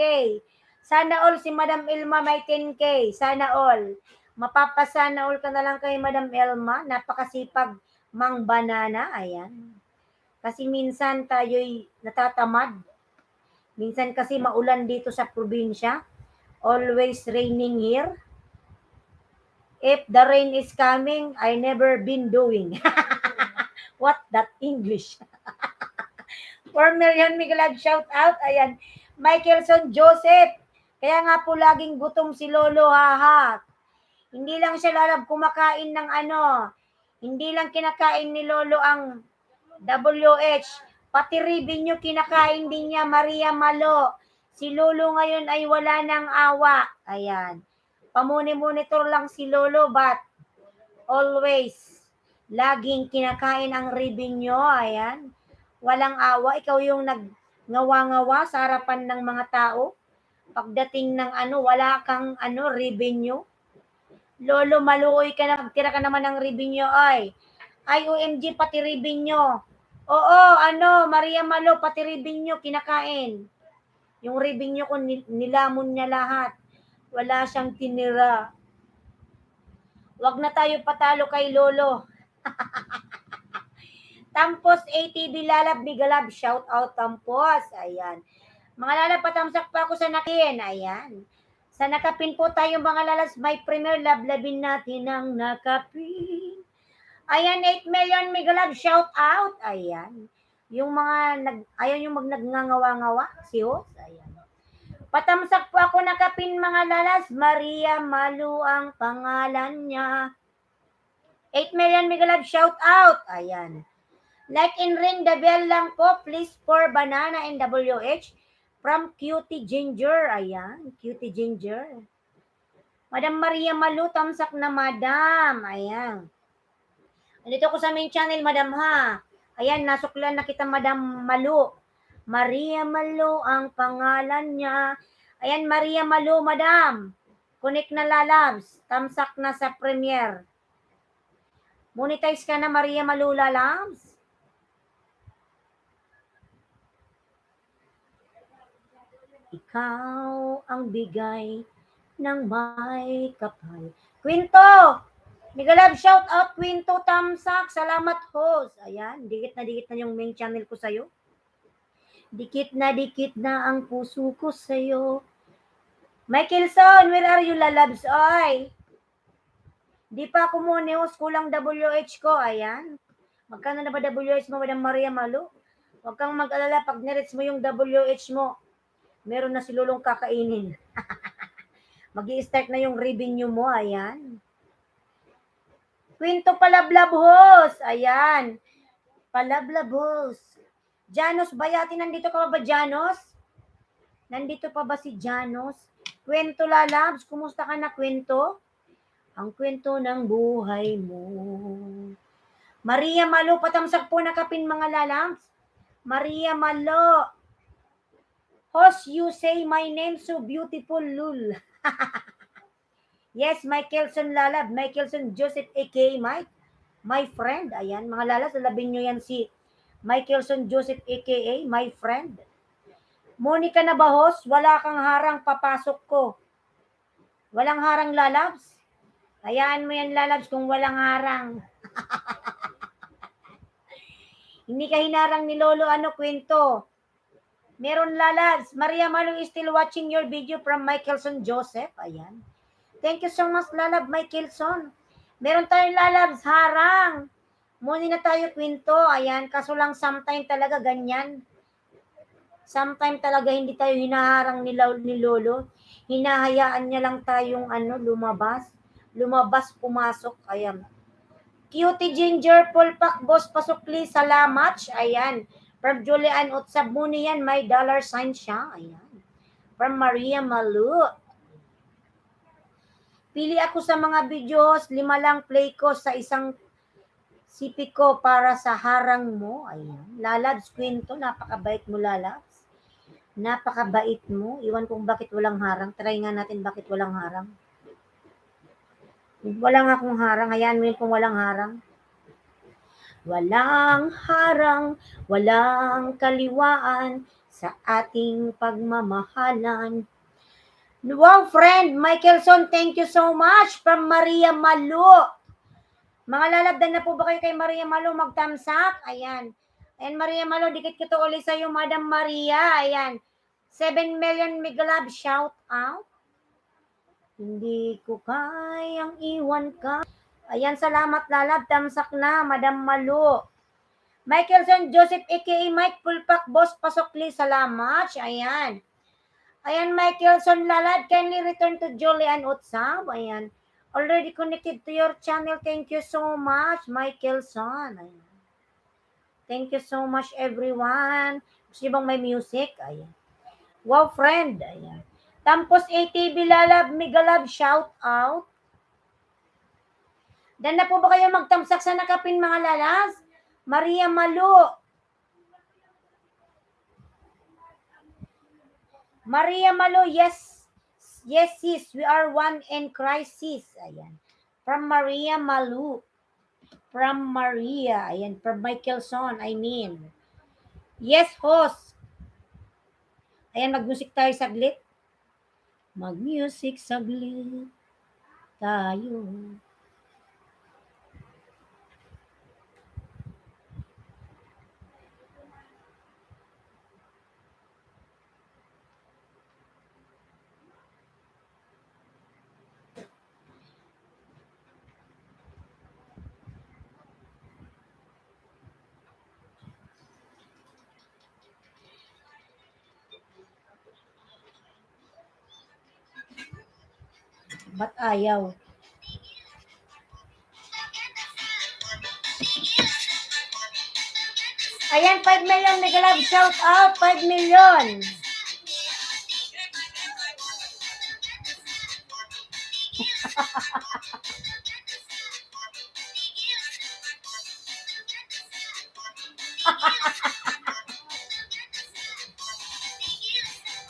Sana all si Madam Ilma may 10K. Sana all. Mapapasana all ka na lang kay Madam Ilma. Napakasipag mang banana. Ayan. Kasi minsan tayo'y natatamad. Minsan kasi maulan dito sa probinsya. Always raining here. If the rain is coming, I never been doing. What that English? 4 million Miguelag, shout out. Ayan. Michaelson Joseph. Kaya nga po laging gutom si Lolo, haha. Hindi lang siya lalab kumakain ng Hindi lang kinakain ni Lolo ang WH. Pati ribin nyo kinakain din niya, Maria Malo. Si Lolo ngayon ay wala ng awa. Ayan. Pamuni-monitor lang si Lolo, but always laging kinakain ang ribin nyo. Ayan. Walang awa. Ikaw yung nagngawa-ngawa sa harapan ng mga tao. Pagdating ng wala kang ribin nyo. Lolo, maluoy ka na. Magtira ka naman ng ribin nyo, ay. Ay, OMG, pati ribin nyo. Oo, Maria Malo, pati ribin nyo, kinakain. Yung ribing nyo kung nilamon niya lahat. Wala siyang tinira. Wag na tayo patalo kay Lolo. Tampos ATV Lalab Bigalab. Shout out Tampos. Ayan. Mga lalab, patamsak pa ako sa nakin. Ayan. Sa nakapin po tayo mga lalas. May premier lablabin natin ang nakapin. Ayan, 8 million Bigalab. Shout out. Ayan. Yung mga ayaw yung nagngangawa-ngawa. Si Host. Ayan. Patamsak po ako nakapin mga lalas. Maria Malu ang pangalan niya. 8 million Miguelab, shout out. Ayan. Like and ring the bell lang po. Please for banana and WH. From Cutie Ginger. Ayan. Cutie Ginger. Madam Maria Malu, tamsak na madam. Ayan. Nandito ko sa main channel, madam ha. Ayan, nasuklan na kita, Madam Malu. Maria Malu ang pangalan niya. Ayan, Maria Malu, Madam. Connect na lalabs. Tamsak na sa Premiere. Monetize ka na, Maria Malu lalabs. Ikaw ang bigay ng may kapal. Quinto! Megalab, shout out Quinto Tamsak. Salamat host. Ayan, dikit na yung main channel ko sa'yo. Dikit na ang puso ko sa'yo. Michaelson, where are you, lalabs? Oy! Di pa ako mo news, kulang WH ko. Ayan. Magkano na ba WH mo, Madam Maria Malu? Huwag kang mag-alala, pag nirits mo yung WH mo, meron na si Lulong kakainin. Mag-i-start na yung revenue mo, ayan. Quinto Palablabhos, ayan. Palablabhos. Janos Bayati, nandito ka ba, Janos? Nandito pa ba si Janos? Kwento lalabs, kumusta ka na, Kwento? Ang kwento ng buhay mo. Maria Malo, patamsak po na kapin, mga lalabs. Maria Malo. Host, you say my name so beautiful, Lul. Yes, Michaelson lalab. Michaelson Joseph aka Mike. My friend. Ayan, mga lalas, lalabin nyo yan si Michaelson Joseph aka my friend. Monica na ba, host? Wala kang harang, papasok ko. Walang harang, lalabs? Hayaan mo yan, lalabs, kung walang harang. Hindi ka hinarang ni Lolo, Kwento. Meron, lalabs. Maria Malu is still watching your video from Michaelson Joseph. Ayan. Thank you so much, lalab, Michaelson. Meron tayong lalabs, harang. Muni na tayo, Kwento. Ayan, kaso lang sometime talaga ganyan. Sometime talaga hindi tayo hinaharang ni Lolo. Hinahayaan niya lang tayong lumabas. Lumabas, pumasok. Ayan. Cutie Ginger, Pulpak, Boss Pasukli, salamat. Ayan. From Julian Utsab, muni yan, may dollar sign siya. Ayan. From Maria Malu. Pili ako sa mga videos, 5 lang play ko sa isang sipi ko para sa harang mo. Ayan. Lalabs, Kwento, napakabait mo, lalabs. Napakabait mo. Iwan kung bakit walang harang. Try nga natin bakit walang harang. Wala nga akong harang. Hayaan mo yun kung walang harang. Walang harang, walang kaliwaan sa ating pagmamahalan. Wow, friend, Michaelson, thank you so much from Maria Malu. Mga lalabdan na po ba kayo kay Maria Malu magtamsak? Ayan. Ayan, Maria Malu, dikit ko to ulit sa'yo, Madam Maria. Ayan. 7 million Migalab, shout out. Hindi ko kayang iwan ka. Ayan, salamat, lalab. Tamsak na, Madam Malu. Michaelson Joseph aka Mike Pulpak, Boss Pasokli, salamat. Ayan. Ayan, Michaelson lalad, kindly return to Julian Utsab. Ayan. Already connected to your channel. Thank you so much, Michaelson. Ayan. Thank you so much, everyone. Gusto bang may music? Ayan. Wow, friend. Ayan. Tampos ATV lalab, Migalab, shout out. Dan na po ba kayo magtamsak sa nakapin, mga lalas? Maria Malu. Maria Malu, yes. Yes, sis. We are one in Christ, sis. Ayan. From Maria Malu. From Maria. Ayan. From Michaelson, I mean. Yes, host. Ayan, mag-music tayo saglit. Mag-music saglit tayo. Ba't ayaw? Ayan, 5 million Megalab, shout out, 5 million.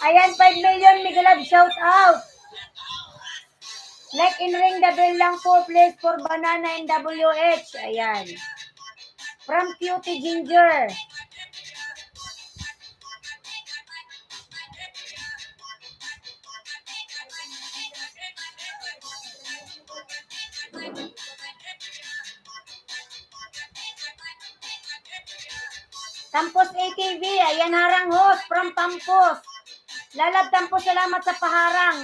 Ayan, 5 million, Mega Love, shout out. Like in ring the bell lang po, please, for Banana and WH. Ayan. From Cutie Ginger. Tampos ATV, ayan harang host from Tampos. Lalab Tampos, salamat sa paharang.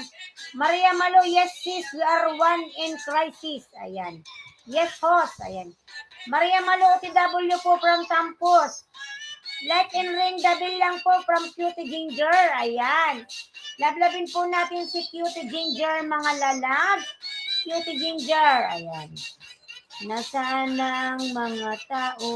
Maria Malo, yes sis, we are one in crisis. Ayan. Yes host, ayan. Maria Malo, OTW po from Tampos. Like and ring the bell lang po from Cutie Ginger. Ayan. Lablabin po natin si Cutie Ginger, mga lalab. Cutie Ginger. Ayan. Nasaan ang mga tao?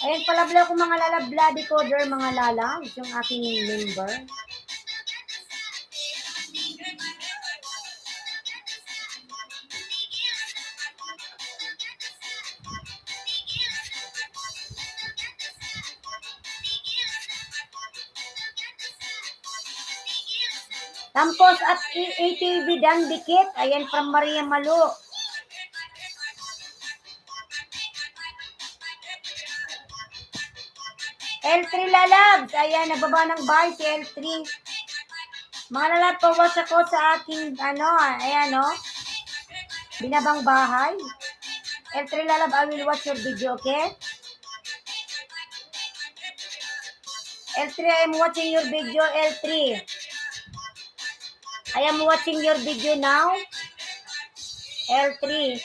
Ayan, palabla ko mga lalab, bloody coder, mga lalab, yung aking member. Tampos at ATV dan dikit. Ayan, from Maria Malo. L3 lalabs. Ayan, nababa ng bahay si L3. Mga lalab, pawas ako sa aking, ayan, binabang bahay. L3 lalab, I will watch your video, okay? L3, I am watching your video, L3. I am watching your video now. L3.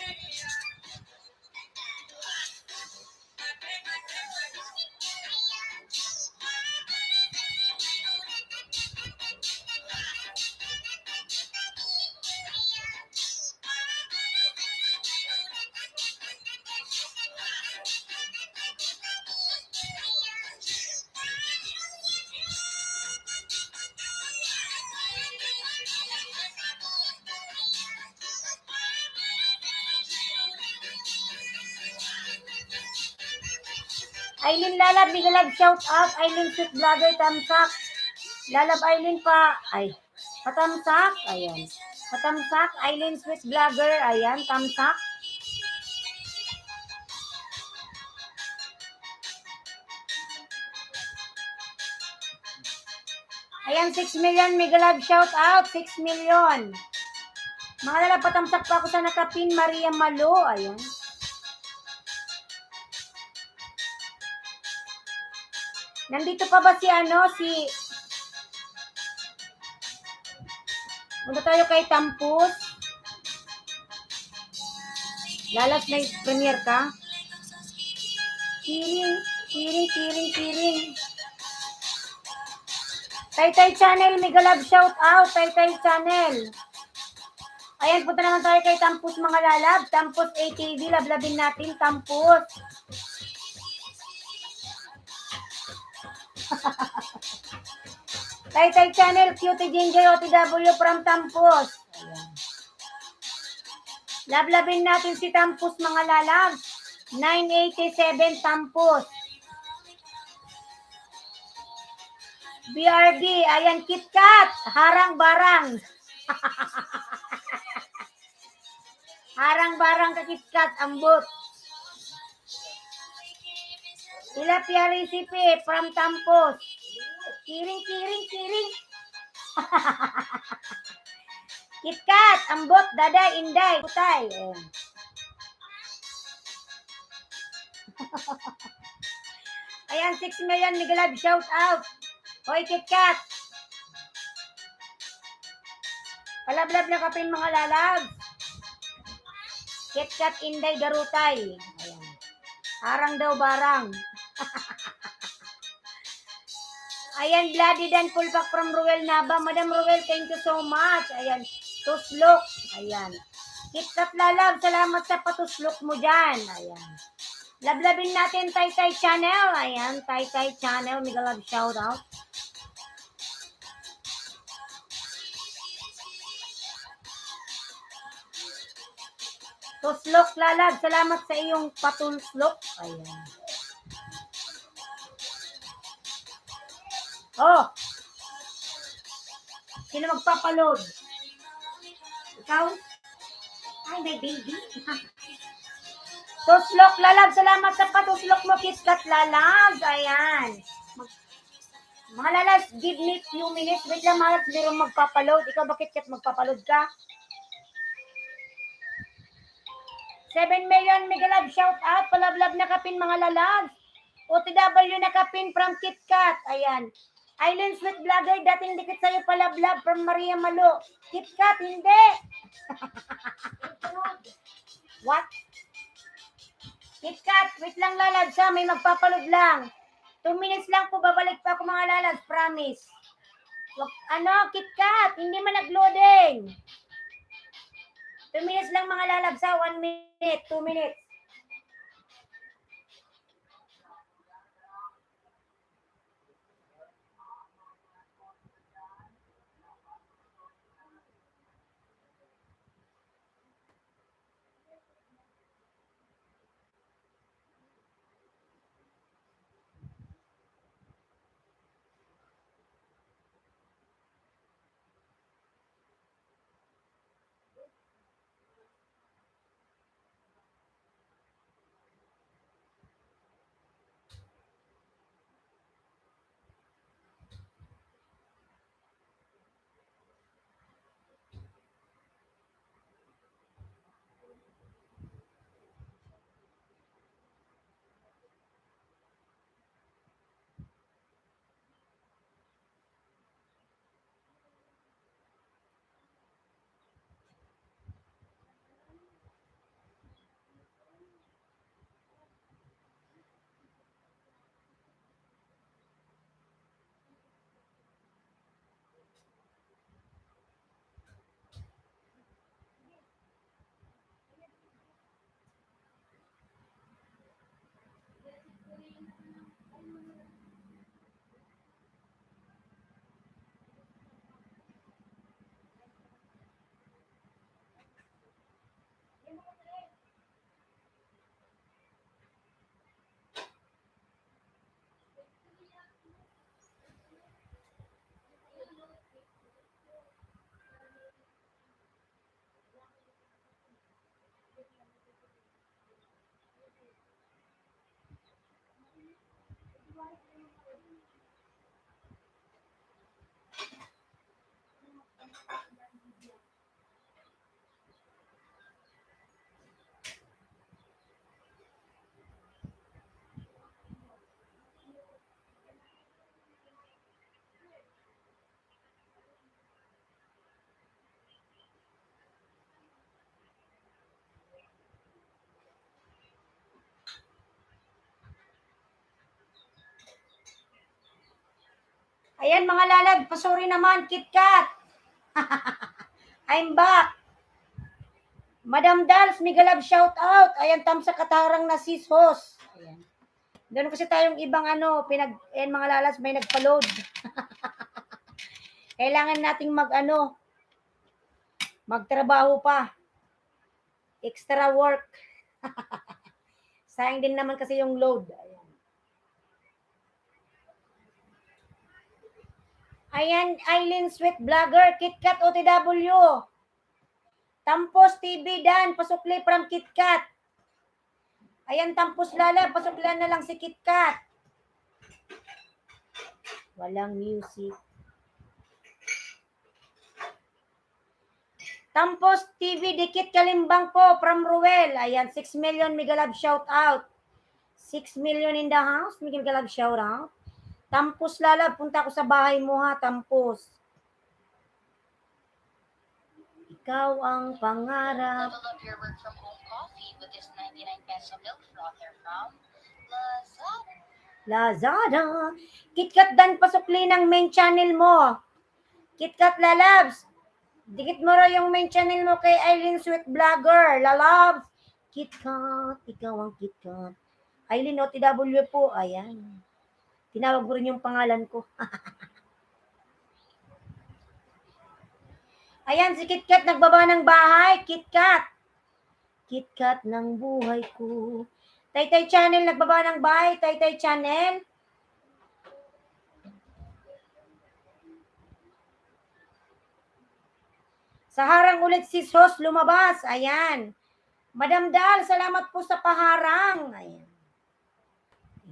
Aileen Lalab, Mega Love, shout out. Aileen Sweet Vlogger, tamsak. Lalab Aileen pa, patamsak. Ayan. Patamsak, Aileen Sweet Vlogger. Ayan, tamsak. Ayan, 6 million, Mega Love, shout out. 6 million. Mga lalab, patamsak pa ako sa nakapin, Maria Malo. Ayan. Nandito pa ba si punta tayo kay Tampus. Lalas na premier ka. Kiring. Taytay Channel, Mega Love, shout out. Taytay Channel. Ayan, punta naman tayo kay Tampus, mga lalab. Tampus ATV, lablabin natin, Tampus. Taytay Channel, Cutie Ginger, OTW from Tampus. Ayan. Lablabin natin si Tampus, mga lalab. 987 Tampus. BRB, ayan, KitKat, harang-barang. Harang-barang ka KitKat, ambot. Tilapia recipe from Tampus. Kiring. KitKat, ambot, daday, inday, putay. Ayan, 6 million, Mega Love, shout out. Hoy, KitKat. Palablab na kapin, mga lalab. KitKat, inday, garutay. Ayan. Arang daw barang. Ayan, Bloody Dan Pulpak from Ruel Naba. Madam Ruel, thank you so much. Ayan, tuslok. Ayan. KitKat Lalab, salamat sa patuslok mo dyan. Ayan. Lablabin natin Tay Channel. Ayan, Tay Channel. Mega love shout out. Tuslok Lalab, salamat sa iyong patuslok. Ayan. Oh. Sino magpapaload? Ikaw? Ay, may baby. Tuslok Lalab, salamat sa patuslok mo, KitKat Lalab. Ayan. Mga lalas, give me few minutes. Wait lang, mga lalas, mayroong magpapaload. Ikaw ba, KitKat, magpapaload ka? 7 million Mega Love shout out. Palablab na kapin mga lalas. OTW na kapin from KitKat. Ayan. Island Sweet Vlogger, dating dikit sa'yo palablab from Maria Malo. KitKat, hindi. What? KitKat, wait lang lalad sa may magpapaload lang. 2 minutes lang po, babalik pa ako mga lalad, promise. Ano, KitKat, hindi man nag-loading. 2 minutes lang mga lalab sa 1 minute, 2 minutes. Ayan mga lalad, pasuri naman, KitKat. I'm back. Madam Dals, Mega Love shout out. Ayan, tam sa katarang na sis host. Ayan. Doon kasi tayong ibang ayan mga lalas, may nagpa-load. Kailangan nating magtrabaho pa. Extra work. Sayang din naman kasi yung load. Ayan, Eileen Sweet Vlogger, KitKat OTW. Tampos TV Dan, pasukli from KitKat. Ayan, Tampos Lala, pasuklan na lang si KitKat. Walang music. Tampos TV Dikit Kalimbang po from Ruel. Ayan, 6 million Mega Love shout out. 6 million in the house, Mega Love shout out. Tampos Lala, punta ko sa bahay mo ha, Tampos. Ikaw ang pangarap. Level up your work from home coffee with this 99 peso milk frother from Lazada. KitKat Dan pasukli ng main channel mo. KitKat Lalabs. Dikit mo raw yung main channel mo kay Aileen Sweet Vlogger. Lalabs. KitKat. Ikaw ang KitKat. Aileen OTW po. Ayan. Tinawag ko rin yung pangalan ko. Ayan, si KitKat nagbaba ng bahay. KitKat. KitKat ng buhay ko. Taytay Channel nagbaba ng bahay. Taytay Channel. Sa harang ulit si Sos lumabas. Ayan. Madam Dal, salamat po sa paharang. Ayan.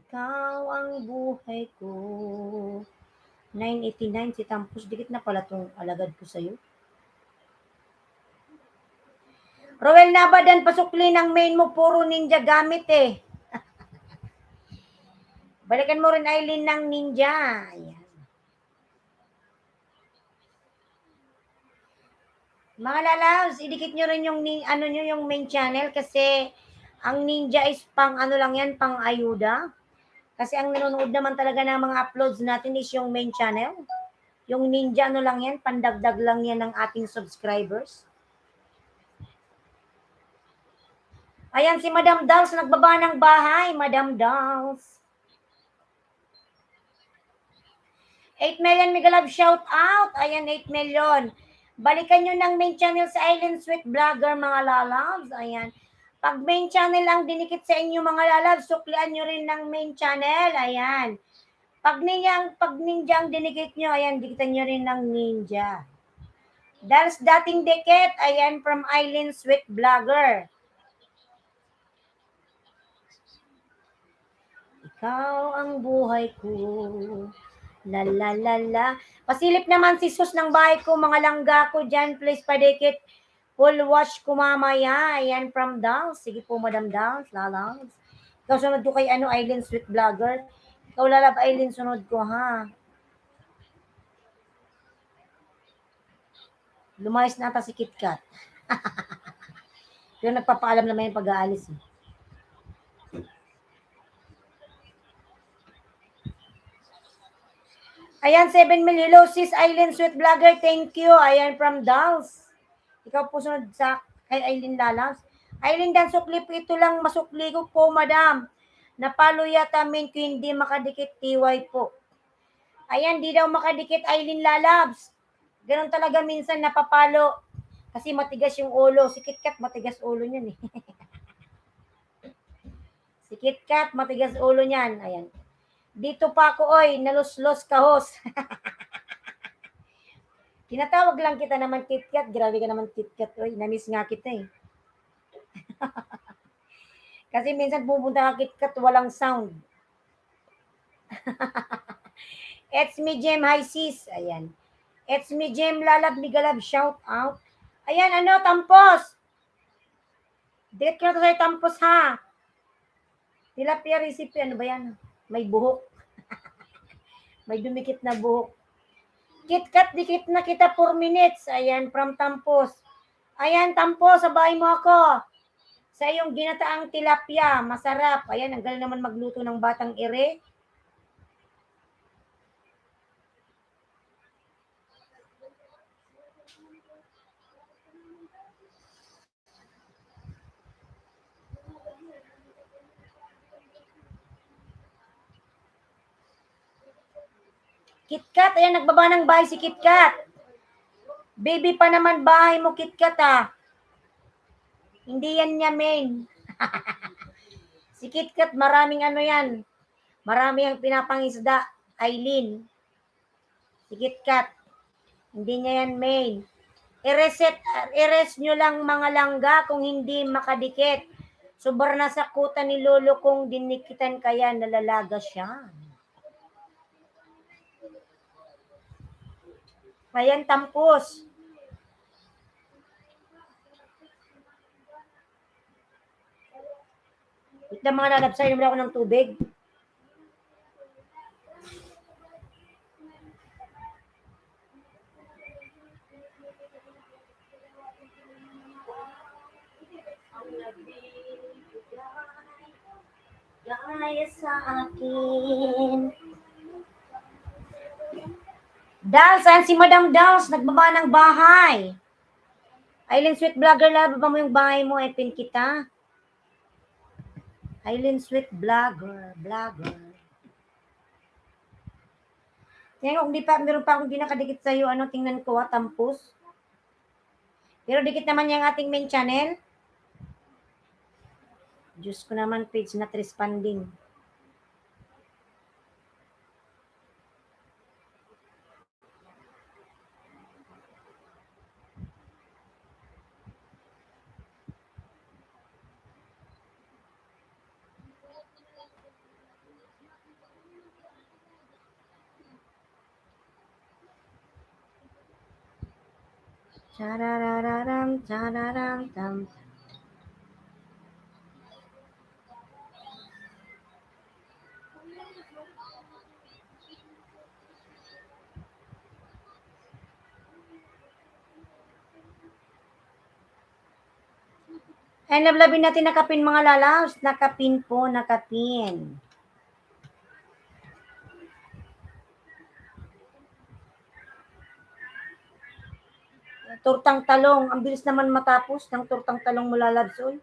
Ikaw ang buhay ko. 989 si Tampus. Dikit na pala itong alagad ko sa'yo. Roel Nabadan, pasukli ng main mo. Puro ninja gamit eh. Balikan mo rin Aileen ng ninja. Ayan. Mga lalaws, idikit nyo rin yung, yung main channel kasi ang ninja is pang ano lang yan, pang ayuda. Kasi ang nanonood naman talaga ng mga uploads natin is yung main channel. Yung ninja ano lang yan, pandagdag lang yan ng ating subscribers. Ayan si Madam Dals, nagbaba ng bahay, Madam Dals. 8 million Mega Love shout out. Ayan, 8 million. Balikan nyo ng main channel sa Island Sweet Vlogger, mga lalabs. Ayan. Pag main channel ang dinikit sa inyo, mga lalabs, suklian nyo rin ng main channel. Ayan. Pag ninja ang dinikit nyo, ayan, dikitan nyo rin ng ninja. Dals dating dikit, ayan, from Island Sweet Vlogger. Ikaw ang buhay ko. La la la la. Pasilip naman si Sus ng bahay ko, mga langga ko dyan. Please padikit. Full watch ko mamaya. Ayan from Dals. Sige po, Madam Dals. Lalals. Ikaw sunod ko kay Island Sweet Vlogger. Ikaw lalab Island sunod ko ha. Lumayas na ata si KitKat. Pero nagpapaalam naman yung pag-aalis eh. Ayan, 7 million. Hello, sis Island Sweet Vlogger. Thank you. Ayan, from Dals. Ikaw po sunod sa kay Aileen Lalas. Aileen Dan, sukli po ito lang. Masukli ko po, madam. Napalo yata min ko hindi makadikit TY po. Ayan, di daw makadikit Aileen Lalabs. Ganun talaga minsan napapalo. Kasi matigas yung ulo. Si KitKat, matigas ulo niyan eh. Si KitKat, matigas ulo niyan. Ayan. Dito pa ako, oy, naluslos kahos. Tinatawag lang kita naman KitKat. Grabe ka naman KitKat, oy. Namiss nga kita eh. Kasi minsan pupunta ka KitKat, walang sound. It's me, Jem. Hi, sis. Ayan. It's me, Jem. Lalab, Migalab. Shout out. Ayan, ano, Tampos. Date ko na to sa'yo, Tampos, ha? Tilapia recipe, ano ba yan? May buhok. May dumikit na buhok. KitKat, dikit na kita 4 minutes. Ayan, from Tampos. Ayan, Tampos, sabay mo ako. Sa iyong ginataang tilapia, masarap. Ayan, ang galing naman magluto ng batang ere. KitKat, ayan, nagbaba ng bahay si KitKat. Baby pa naman bahay mo, KitKat, ha. Hindi yan niya main. Si KitKat, maraming ano yan. Marami ang pinapangisda. Aileen. Si KitKat. Hindi niya yan main. I-rest nyo lang mga langga kung hindi makadikit. Sobrang nasakutan ni Lolo kung dinikitan kaya nalalaga siya. Ayan, Tampos. Wait lang mga lalabsay, naman ako ng tubig. gaya sa akin. Dals, saan si Madam Dals? Nagbaba ng bahay. Aileen Sweet Vlogger, baba mo yung bahay mo, pin kita. Aileen Sweet Vlogger. Tingnan ko, meron pa akong di nakadikit sa'yo. Ano, tingnan ko tampos. Pero dikit naman yung ating main channel. Diyos ko naman, page not responding. Charararam, chararam, tam. Ay, lablabin natin nakapin mga lalaws. Nakapin po, nakapin. Tortang talong. Ang bilis naman matapos ng tortang talong mula Labsoy.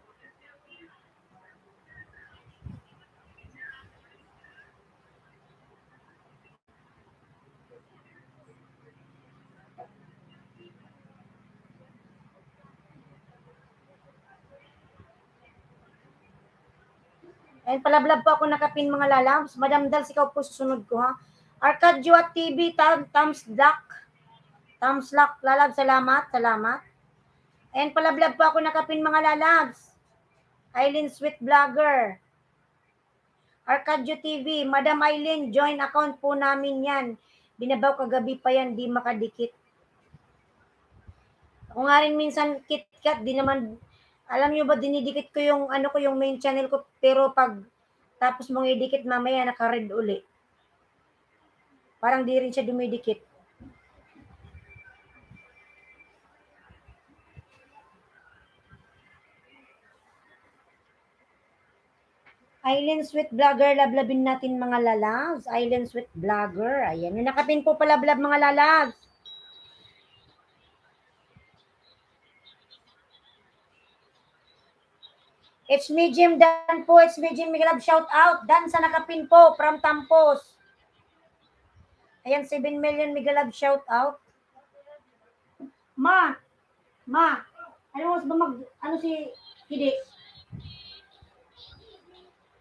Ay, palablab po ako nakapin mga lalabs. Madam Dals, ikaw po susunod ko ha. Arcadio at TV, thumbs luck, lalab, salamat. And palablab po ako nakapin mga lalabs. Aileen Sweet Vlogger. Arcadio TV, Madam Aileen, join account po namin yan. Binabaw kagabi pa yan, di makadikit. Ako nga rin minsan KitKat, di naman, alam nyo ba, dinidikit ko yung, yung main channel ko, pero pag tapos mong idikit, mamaya naka-red uli. Parang di rin siya dumidikit. Aileen Sweet Vlogger, lablabin natin mga lalabs. Aileen Sweet Vlogger. Ayan, yung nakapin po palablab mga lalabs. It's me, Jim Dan po. It's me, Jim Miglab. Shout out. Dan sa nakapin po from Tampos. Ayan, 7 million Miglab. Shout out. Ma. Ano mo ba ano si Hidi?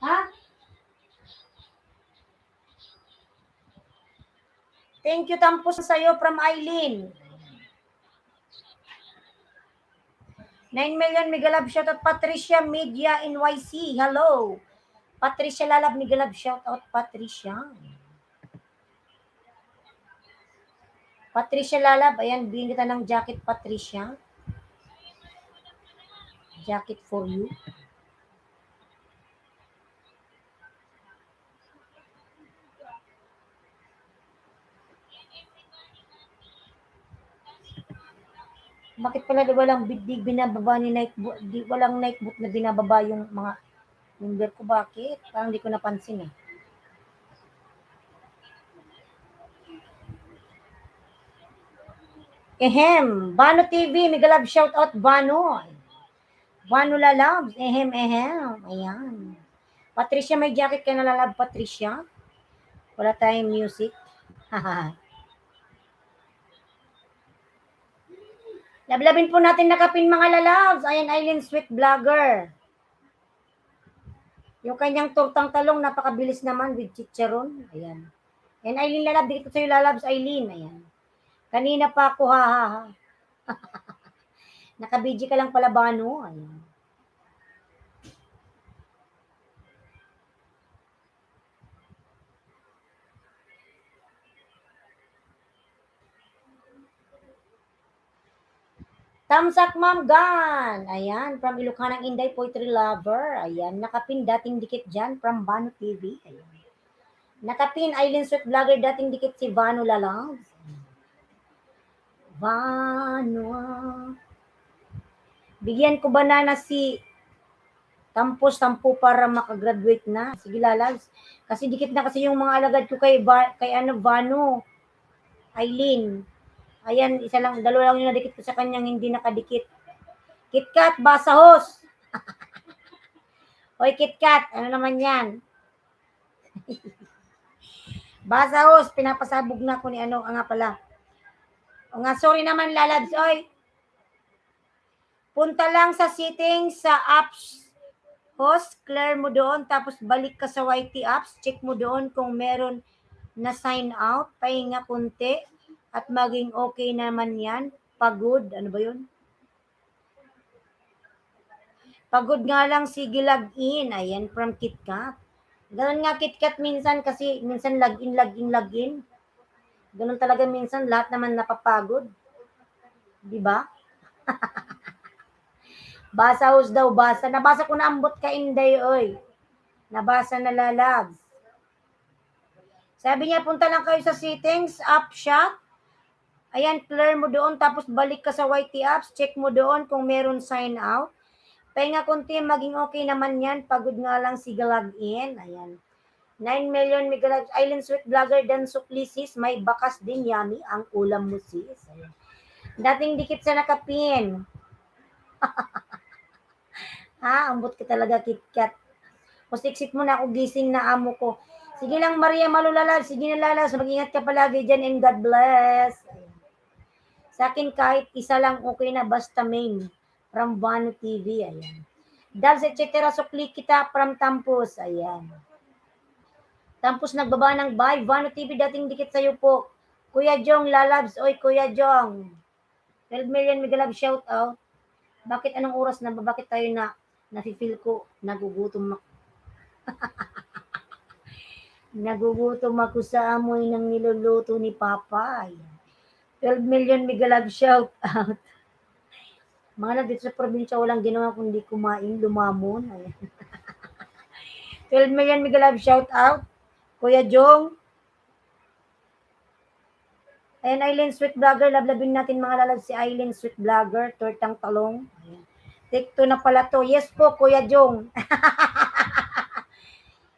Ha? Thank you, Tampos, sa'yo from Eileen. 9 million Migalab. Shout out Patricia Media NYC. Hello. Patricia Lalab Migalab. Shout out Patricia. Patricia Lalab. Ayan, bilhin kita ng jacket, Patricia. Jacket for you. Bakit pala walang binababa ni Nightboot? Walang Nightboot na binababa yung mga member ko. Bakit? Parang di ko napansin eh. Bano TV, Migalab, shout out Bano. Bano Lalabs, Ayan. Patricia, may jacket ka na lalab, Patricia? Wala tayong music. Lablabin po natin nakapin mga lalabs. Ayan, Aileen Sweet Vlogger. Yung kanyang tortang talong, napakabilis naman with chicharon. Ayan. Ayan, Aileen Lalab, dito sa'yo lalabs, Aileen. Ayan. Kanina pa ako, ha. Nakabidyo ka lang pala, Bano. Ayan. Tamsak Ma'am Gan. Ayan, from Ilocana Inday Poetry Lover. Ayan, nakapin dating dikit dyan from Bano TV. Ayan. Nakapin Aileen Sweet Vlogger, dating dikit si Vano Lalabs. Vano. Bigyan ko banana si Tampo para makagraduate na. Sige, lalabs. Kasi dikit na kasi yung mga alagad ko kay Vano, Eileen. Ayan, isa lang, dalawa lang yung nadikit ko sa kanyang hindi nakadikit. KitKat, basahos. Hoy, KitKat, ano naman yan? Basahos, pinapasabog na ko ni ano, nga pala. O nga, sorry naman, lalabs. Oy, punta lang sa settings sa apps host, clear mo doon, tapos balik ka sa YT apps, check mo doon kung meron na sign out, pahinga kunti, at maging okay naman yan. Pagod, ano ba yun? Pagod nga lang, sige login. Ayan, from KitKat. Ganun nga KitKat minsan kasi minsan login. Ganun talaga minsan, lahat naman napapagod. Di ba? Basa host daw, basa. Nabasa ko na ambot ka inday, oy. Nabasa na lalabs. Sabi niya, punta lang kayo sa settings, app shop. Ayan, clear mo doon, tapos balik ka sa YT apps, check mo doon kung meron sign out. Pahinga kunti, maging okay naman yan. Pagod nga lang, sige login. Ayan. 9 million Miguel Island Sweet Vlogger dan Suplisis. May bakas din, yummy. Ang ulam mo, sis. Ayan. Dating dikit sa nakapin. Ambot ka talaga, KitKat. Pusik-sik mo na ako, gising na amo ko. Sige lang, Maria Malulala. Sige na, Lala. So, mag-ingat ka palagi dyan and God bless. Ayan. Sa akin, kahit isa lang okay na, basta main. From Vano TV. Ayan. Dabs, etc. So, click kita from Tampus. Ayan. Tampus nagbaba ng bye. Vano TV, dating dikit sa'yo po. Kuya Jong, lalabs. Oy, Kuya Jong. 12 million, Migalab, shout out. Bakit anong oras na ba? Bakit tayo na nafe-feel ko nagugutom ako? Nagugutom ako sa amoy ng niluluto ni Papa. 12 million Migalab, shout out. Mga na dito sa probinsya walang ginawa kundi kumain, lumamon. 12 million Migalab, shout out. Kuya Jong. Ayan, Eileen Sweet Vlogger. Lablabin natin mga lalab si Eileen Sweet Vlogger. Tortang talong. Ayan. Take 2 na pala to. Yes po, Kuya Jong.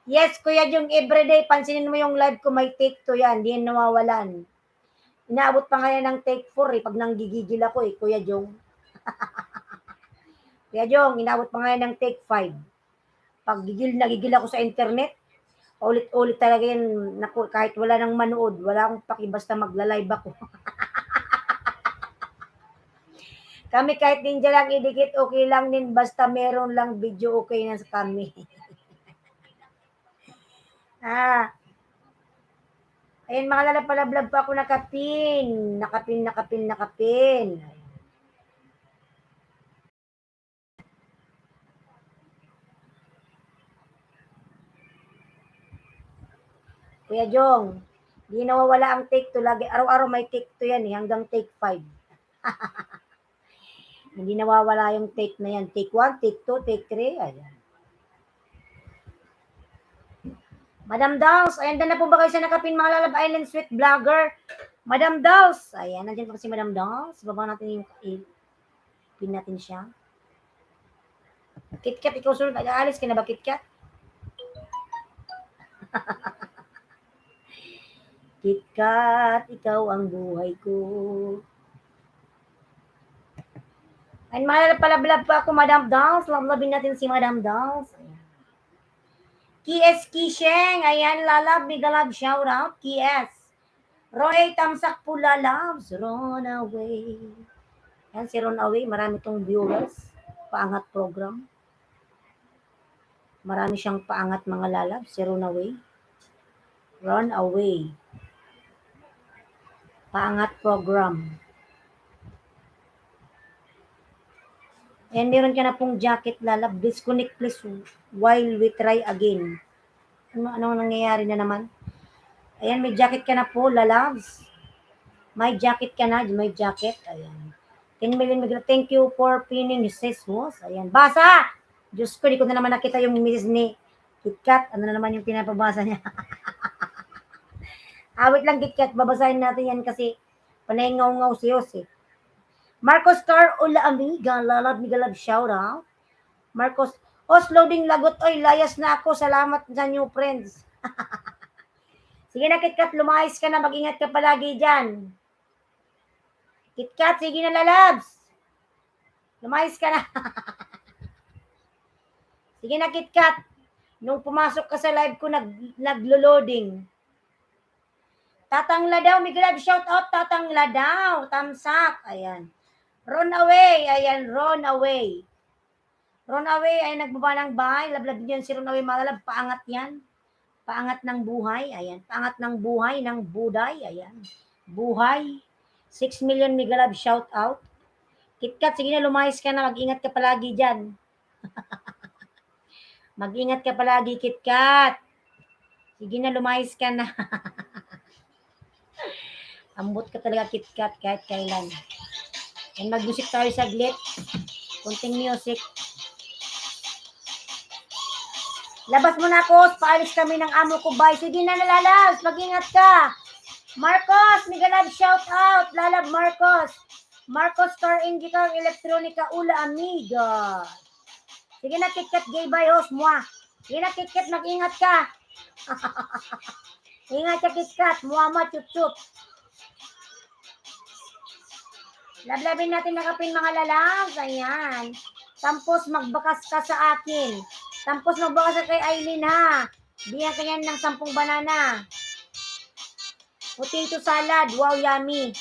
Yes, Kuya Jong. Everyday, pansinin mo yung live ko. May take 2 yan. Hindi yan nawawalan. Inaabot pa nga yan ng take 4 eh. Pag nanggigigil ako eh, Kuya Jong. Kuya Jong, inaabot pa nga yan ng take 5. Pag nagigil ako sa internet, ulit-ulit talaga yan. Naku, kahit wala nang manood, wala akong paki, basta magla-live ako. Kami kahit ninja lang idikit, okay lang din. Basta meron lang video, okay na sa kami. Ayan mga lalapalablab pa ako nakapin. Nakapin. Kuya Jong, di nawawala ang take 2 lagi. Araw-araw may take 2 yan eh, hanggang take 5. Hindi nawawala yung take na yan. Take 1, take 2, take 3. Ayan. Madam Daws, ayan na po ba kayo sa nakapin mga lalab Island Sweet Vlogger? Madam Daws, ayan, nandiyan po si Madam Daws. Baba natin yung pin natin siya. KitKat, ikaw sunod. Aalis ka na ba, KitKat? KitKat, ikaw ang buhay ko. Ayan, mga palablab pa ako, Madam Daws. Lablabin natin si Madam Daws. KS Kisheng, ayan, lalab, migalab, shout out, KS. Roy, tamsak pula, loves, Run Away. Ayan, si Run Away, marami tong viewers. Paangat program. Marami siyang paangat mga lalab, si Run Away. Run Away. Paangat program. Ayan, meron ka na pong jacket, lalab. Disconnect please while we try again. Ano nangyayari na naman? Ayan, may jacket ka na po, lalabs. May jacket ka na, may jacket. Ayan. 10 million, thank you for pinning sis was. Ayan, basa! Diyos ko, di ko na naman nakita yung misis ni KitKat. Ano na naman yung pinapabasa niya? Awit lang, KitKat. Babasahin natin yan kasi panay ngaw-ngaw si Jose. Marcos Car, hola amiga. Lalab, migalab, shout out. Marcos, Host loading lagot. Oy, layas na ako. Salamat sa new friends. Sige na, KitKat, lumayas ka na. Mag-ingat ka palagi dyan. KitKat, sige na, lalabs. Lumayas ka na. Sige na, KitKat. Nung pumasok ka sa live ko, naglo-loading. Tatangla daw, Miguel, shout out, tatangla daw. Tamsak, ayan. Run away, ayan, run away. Run away ay nagbaba ng bahay. Lablab yun si run away, malalab, paangat yan. Paangat ng buhay, ayan. Paangat ng buhay, ng buday, ayan. Buhay. 6 million Miguel, shout out. KitKat, sige na, lumayas ka na, mag-ingat ka palagi dyan. Mag-ingat ka palagi, KitKat. Sige na, lumayas ka na. Ambot ka talaga, KitKat, kahit kailan. And mag-music tayo saglit. Kunting music. Labas mo na ako, paalis kami ng amo ko, bye. Sige na, nalalabs, mag-ingat ka. Marcos, Miguel, shout out. Lalab Marcos. Marcos Car Indica Electronica Ula Amiga. Sige na, KitKat, gay bye host mo. Sige na, KitKat, mag-ingat ka. Ingat ka, KitKat, muama, chup-chup. Lablabin natin nakapin mga lalabs. Ayan. Tampos magbakas ka sa akin. Tampos magbakas ka kay Aileen ha. Bigyan ka yan ng 10 banana. Potato salad. Wow, yummy.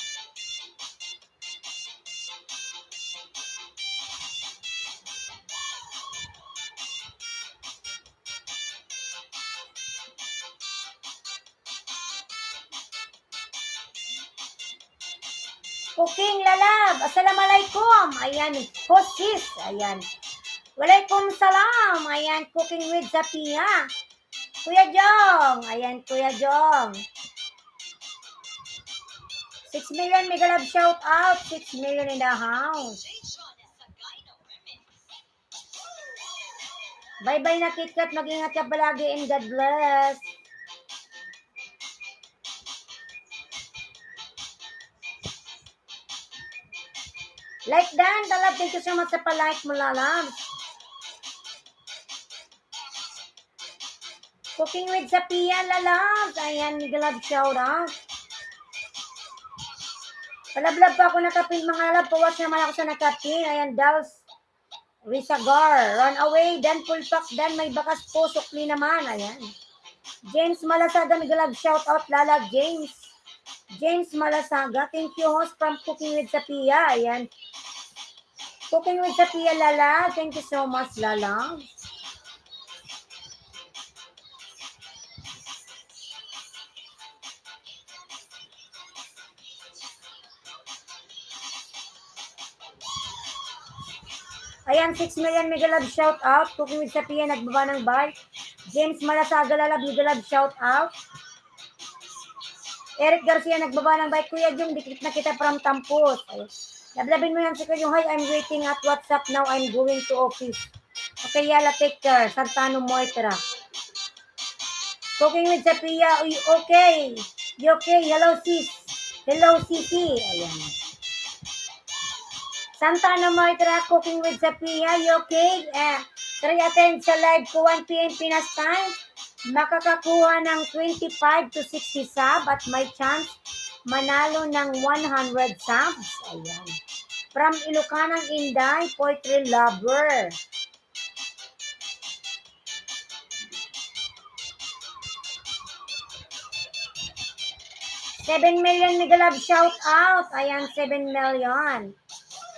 Cooking lalab. Assalamualaikum. Ayan. Hosis. Ayan. Walaikum salam. Ayan. Cooking with Zapia. Kuya Jong. Ayan. Kuya Jong. 6 million mega love shout out. 6 million in the house. Bye-bye na, KitKat. Mag-ingat ka palagi and God bless. Like Dan, talab, thank you so much sa palike mo, lalabs. Cooking with Zapia, lalabs. Ayan, Miguel, shout out. Palablab pa ako nakapin, mga lalab. Pawas naman ako sa nakapin. Ayan, Dals Risagar. Run away. Dan Pulpak. Dan may bakas po. Sukli naman. Ayan. James Malasaga, Miguel, shout out, lalab. James Malasaga. Thank you, host from Cooking with Zapia. Ayan. Cooking with Zapia, Lala. Thank you so much, Lala. Ayan, 6 million mega love shout out. Cooking with Zapia, nagbaba ng bike. James Malasaga, Lala, mega love shout out. Eric Garcia, nagbaba ng bike. Kuya Jung, dikit na kita from Tampos. Ayun. Lablabin mo yan si Kuya, hi, I'm waiting at WhatsApp now. I'm going to office. Okay, Yala, take care. Santano Moitra. Cooking with Zapia. Okay. You okay? Hello, sis. Hello, Sisi. Ayan. Santano Moitra, Cooking with Zapia. You okay? Try attend sa live ko 1 p.m. Pinas time. Makakakuha ng 25 to 60 sub at may chance manalo ng 100 subs. Ayan. From Ilocanang Inday, poetry lover. $7 million mega love shout out. Ayan, 7 million.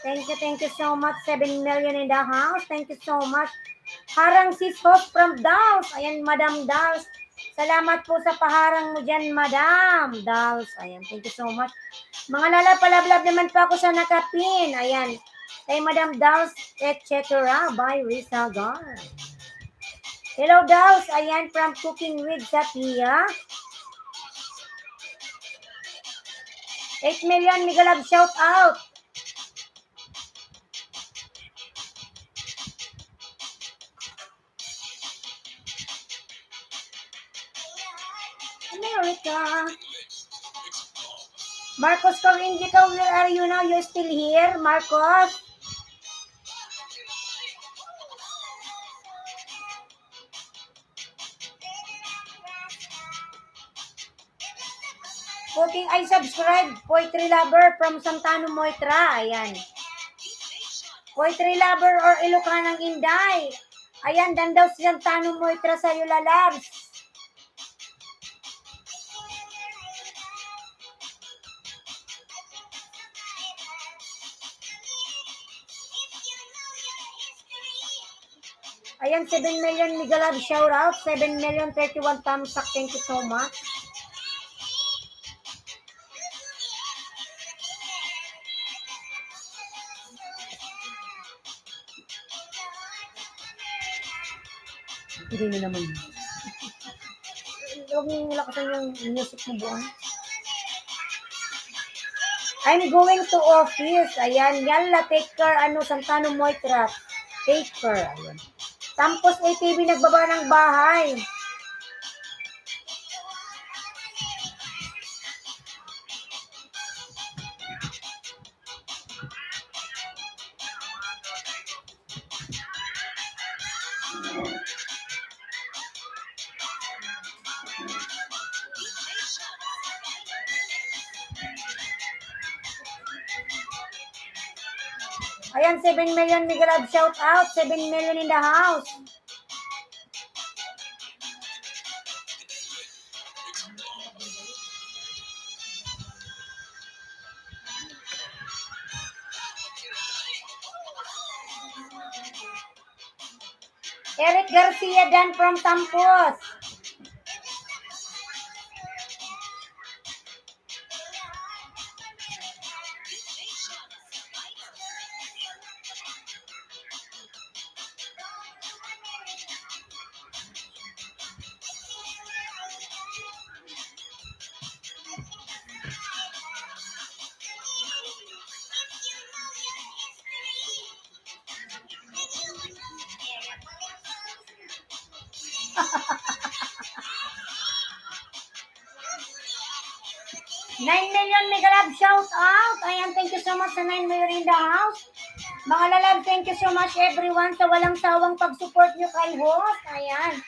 Thank you so much. 7 million in the house. Thank you so much. Harang sis host from Dals. Ayan, Madam Dals. Salamat po sa paharang mo dyan, Madam Dals. Ayan, thank you so much. Mga lala, palablab naman po ako sa nakapin. Ayan, kay Madam Dals, etc. by Risagar. Hello, Dals. Ayan, from Cooking with Zapia. 8 million, mega love shout out. America. Marcos Corindica, where are you now? You're still here, Marcos? Cooking, I subscribe. Poetry Lover from Santano Moitra. Ayan. Poetry Lover or Ilocanang Inday. Ayan, dan daw si Santano Moitra sa Lalabs. Ayan, 7 million Mega Love shout out. 7 million 31 thumbs up. Thank you so much. Hindi na naman. Huwag niyong lakasan yung music mo buwan. I'm going to office. Ayan, yalla, take care. Ano, Santano Moitra. Take care. Ayan. Tampos ATV nagbaba ng bahay. Ayan, 7 million Mega Love shout out. 7 million in the house. Eric Garcia Dan from Tampos. $9 million Mega Love shout out. Ayan, thank you so much sa 9 million in the house. Mga lalab, thank you so much everyone sa walang sawang pag-support nyo kay host. Ayan.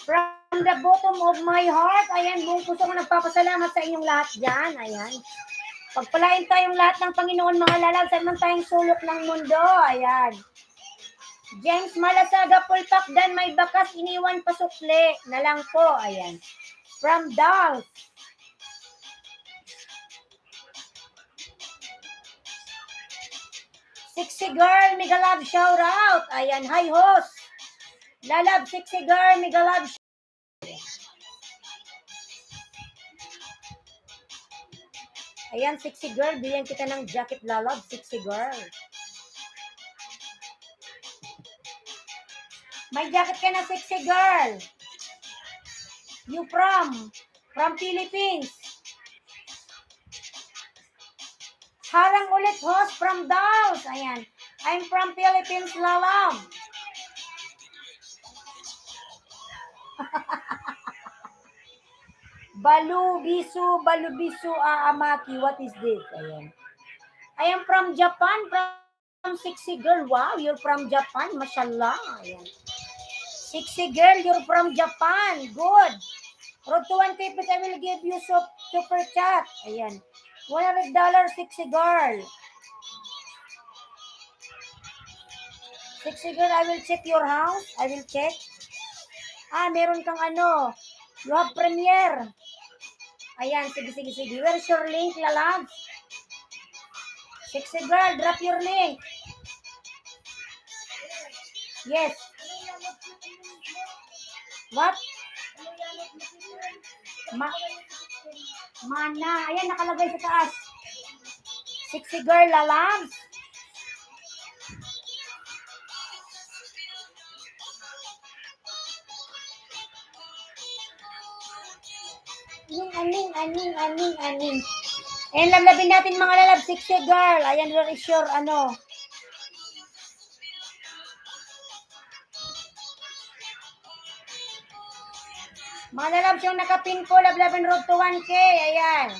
From the bottom of my heart, ayan, buong puso ko nagpapasalamat sa inyong lahat dyan. Ayan. Pagpalain tayong lahat ng Panginoon, mga lalab, sa naman tayong sulok ng mundo. Ayan. James Malasaga, Pulpak, Dan, may bakas, iniwan pasukli na lang po. Ayan. From Dolph. Sexy girl, Mega Love shout out. Ayan, hi host. Lalab, sexy girl, Mega Love. Ayan, sexy girl, bilhan kita ng jacket, Lalab, sexy girl. May jacket ka na, sexy girl. You from Philippines. Harang ulit host from Daos. Ayan. I'm from Philippines, Lalab. Balubisu, Aamaki. What is this? Ayan. I am from Japan, from sexy girl. Wow, you're from Japan. Mashallah. Ayan. Sexy girl, you're from Japan. Good. Road to 1K, I will give you super chat. Ayan. $100, sexy girl. Sexy girl, I will check your house. I will check. Meron kang ano. You have premiere. Ayan, sige. Where's your link, lalabs? Sexy girl, drop your link. Yes. What? Mana. Ayan, nakalagay sa taas. Sexy girl, lalabs. Aning. Ayan, lablabin natin mga lalab, sexy girl. Ayan, where is your ano? Mga lalab, yung nakapin ko, lablabin road to 1K. Ayan.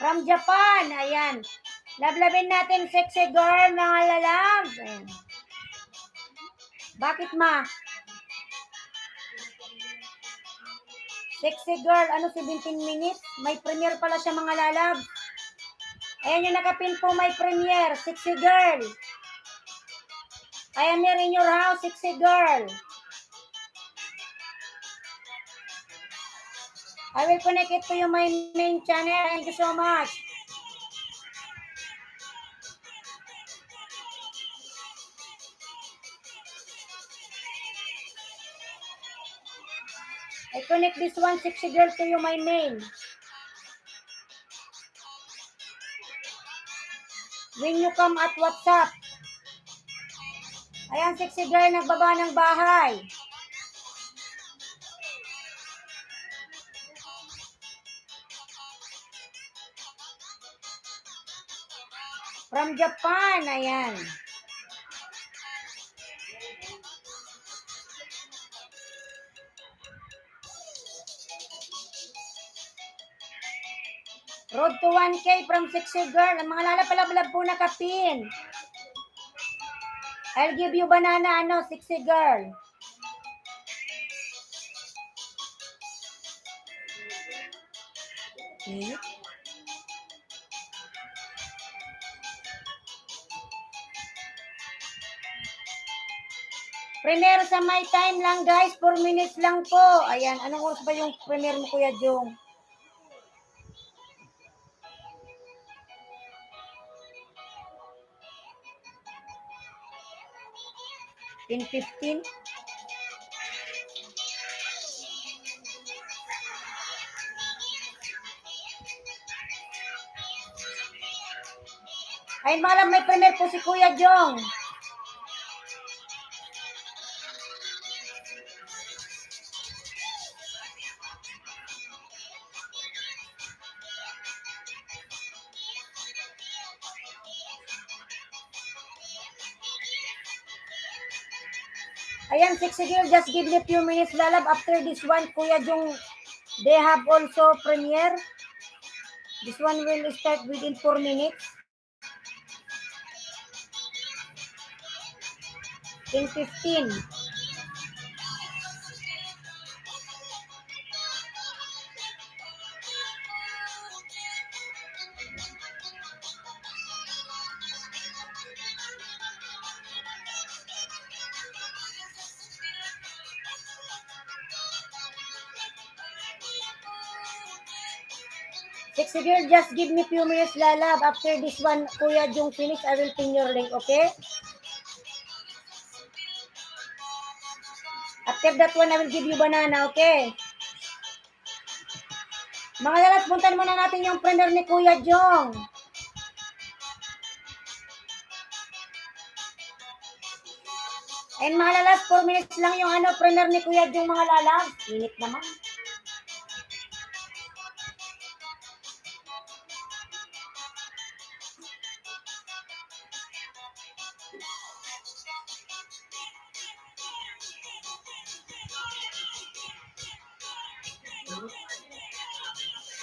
From Japan. Ayan. Lablabin natin, sexy girl, mga lalab. Ayan. Bakit ma? Sexy girl, ano 17 minutes? May premiere pala siya mga lalab. Ayan yung nakapin po, may premiere. Sexy girl. I am here in your house, sexy girl. I will connect it to my main channel. Thank you so much. I connect this one, sexy girl, to you, my main. When you come at WhatsApp. Ayan, sexy girl, nagbaba ng bahay. From Japan, ayan. Road to 1K from sexy girl. Ang mga lalapalab po nakapin. I'll give you banana, ano, sexy girl. Okay. Premiere sa my time lang, guys. 4 minutes lang po. Ayan, anong oras ba yung premiere mo, Kuya Jong? 10:15. Ay, malam, may premiere po si Kuya Jong. Ayan, sexy girl, just give me a few minutes, lalab. After this one, Kuya Jong, they have also premiere. This one will start within 4 minutes. 10:15. Sexy girl, just give me a few minutes, lalab. After this one, Kuya Jong finish, I will pin your link, okay? After that one, I will give you banana, okay? Mga lalab, puntan muna natin yung premiere ni Kuya Jong. And mga lalab, 4 minutes lang yung premiere ni Kuya Jong, mga lalab. Init naman.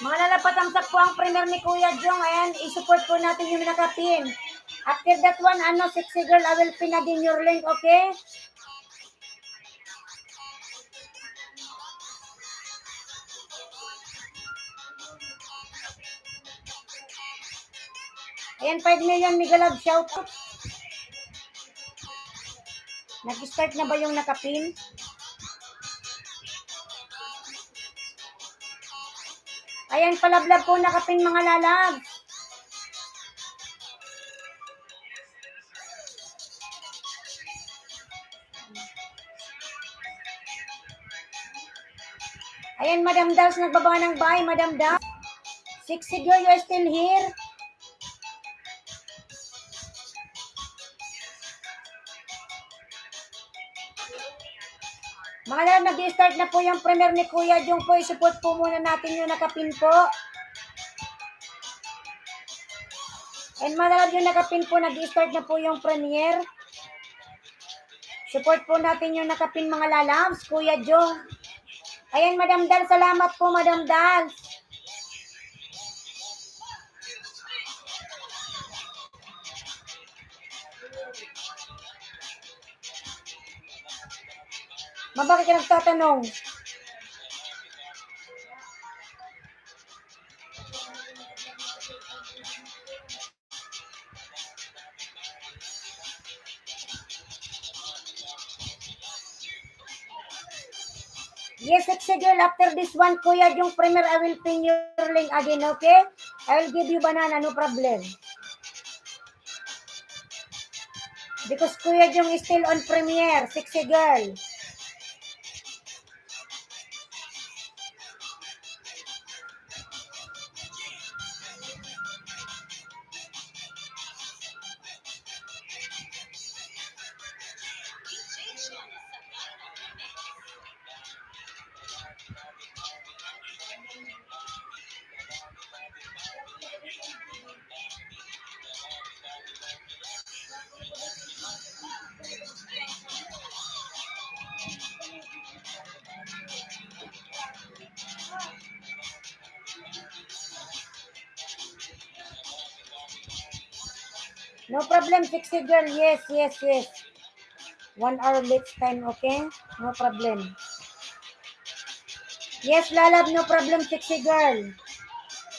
Mga lalapatamsak po ang premiere ni Kuya Jong. Ayan, isupport po natin yung nakapin. After that one, sexy girl, I will pin again your link, okay? Ayan, 5 million Migalab shoutout. Nag-start na ba yung nakapin? Ayan, palablab po nakapin, mga lalab. Ayan, Madam Dals, nagbaba ng bahay, Madam Dals. Sexy girl, you're still here? Mga lalab, nag-start na po yung premiere ni Kuya Jong po. I-support po muna natin yung nakapin po. And mga lalab, yung nakapin po, nag-start na po yung premiere. Support po natin yung nakapin, mga lalabs, Kuya Jong. Ayan, Madam Dal, salamat po, Madam Dal. Bakit ka nagtatanong? Yes, sexy girl, after this one, Kuya yung premier, I will pin your link again, okay? I will give you banana, no problem. Because Kuya yung is still on premiere, sexy girl. No problem, sexy girl. Yes, yes, yes. 1 hour late time, okay? No problem. Yes, Lalab, no problem, sexy girl.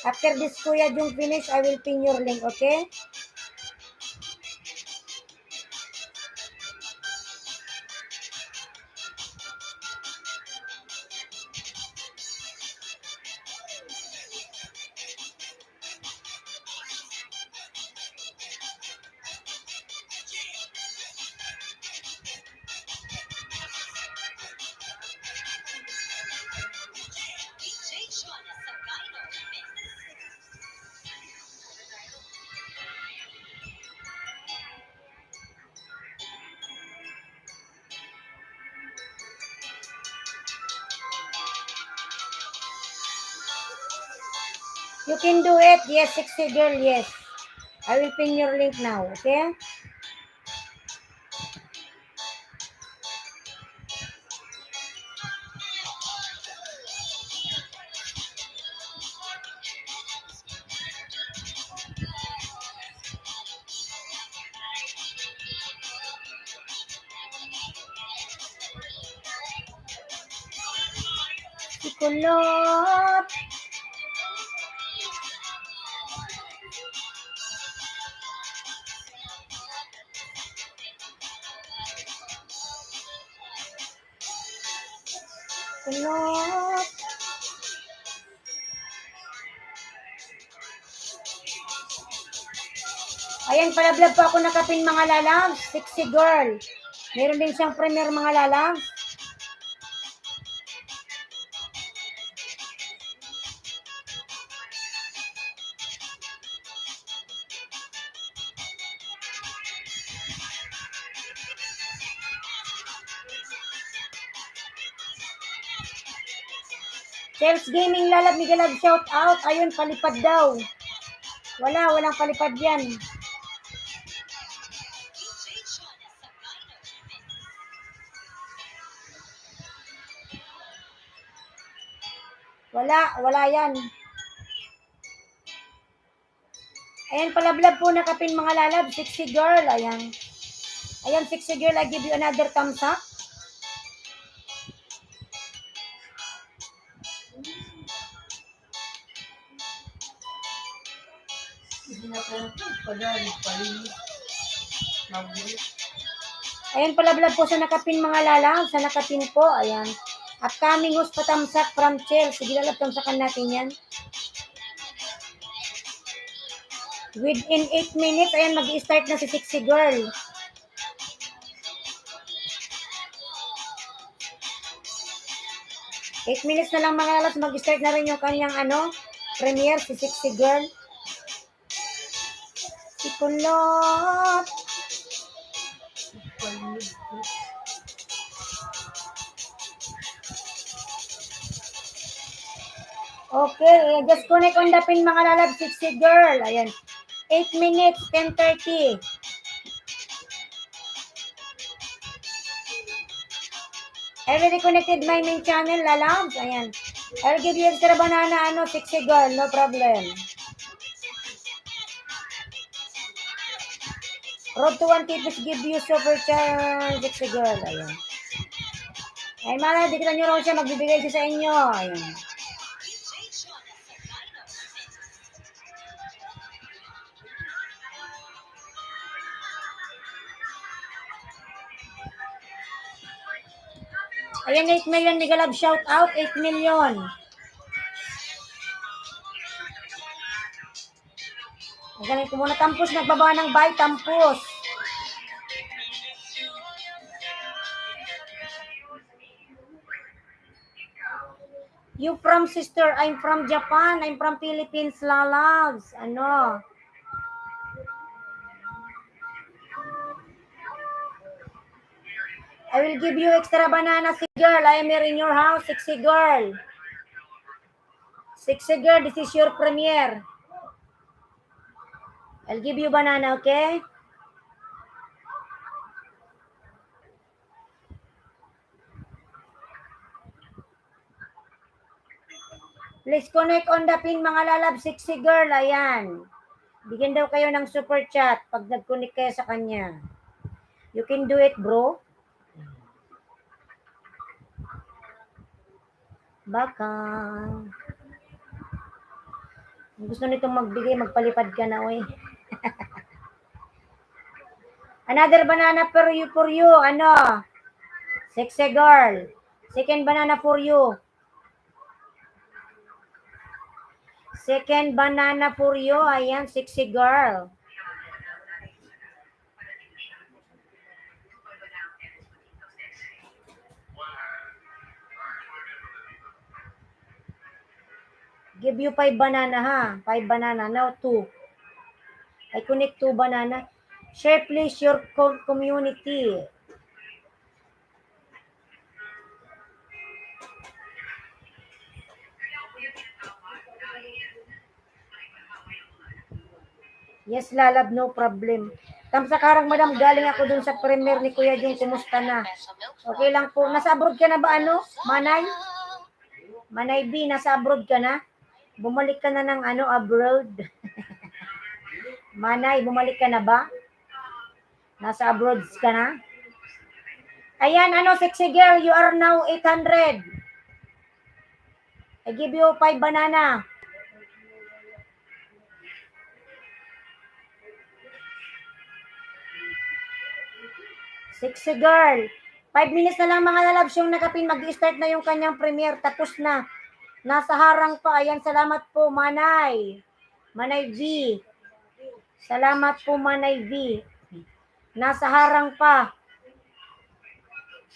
After this, Kuya yung finish, I will pin your link, okay? You can do it. Yes, sexy girl, yes. I will pin your link now, okay? Kulot. Kulot. Ayan, pala-vlog po ako nakapin mga lalabs. Sexy girl. Meron din siyang premier mga lalabs. Sales Gaming Lalab, Migalab, shout out. Ayun, palipad daw. Walang palipad yan. Wala yan. Ayan, pala-vlog po nakapin mga lalab. Sexy girl, ayan. Ayan, sexy girl, I give you another thumbs up. Ayan, pala-vlog po sa nakapin mga lalab. Sa nakapin po, ayan. Upcoming host patamsak from Chelsea. Sige, lalab, tamsakan natin yan. Within 8 minutes, ayan, mag-i-start na si sexy girl. Eight minutes na lang mga lalas, mag-start na rin yung kanyang premiere, si sexy girl. Si Kulot. Okay, just connect on the pin mga lalab, sexy girl. Ayan. 8 minutes, 10:30. I already connected my main channel, lalabs. Ayan. I'll give you extra banana, sexy girl, no problem. Road to 1 tips give you super chance, sexy girl. Ayan. Ay, mana, dikita nyo raw siya, magbibigay siya sa inyo. Ayan. Ayan, 8 million mega love shout out. 8 million. Magaling ko muna. Tampos, nagbaba ng buy. Tampos. You from sister? I'm from Japan. I'm from Philippines, lalabs. Ano? I will give you extra banana, si girl. I am here in your house, sexy girl. Sexy girl, this is your premiere. I'll give you banana, okay? Please connect on the pin, mga lalab, sexy girl. Ayan. Bigyan daw kayo ng super chat pag nag-connect kayo sa kanya. You can do it, bro. Baka. Gusto nitong magbigay, magpalipad ka na, oy. Another banana for you. Ano? Sexy girl. Second banana for you. Second banana for you. Ayan, sexy girl. Give you 5 banana, ha? 5 banana. Now 2. I connect 2 banana. Share please your community. Yes, lalab, no problem. Tamsa karang madam, galing ako dun sa premiere ni Kuya Jung. Kumusta na? Okay lang po. Nasa abroad ka na ba, ano? Manay? Manay B, nasa abroad ka na? Bumalik ka na ng ano, abroad? Manay, bumalik ka na ba? Nasa abroad ka na? Ayan, ano, sexy girl, you are now 800. I give you 5 banana. Sexy girl. 5 minutes na lang, mga lalabs, yung nakapin, mag-start na yung kanyang premiere. Tapos na. Nasa harang pa. Ayan, salamat po, Manay. Manay V. Salamat po, Manay V. Nasa harang pa.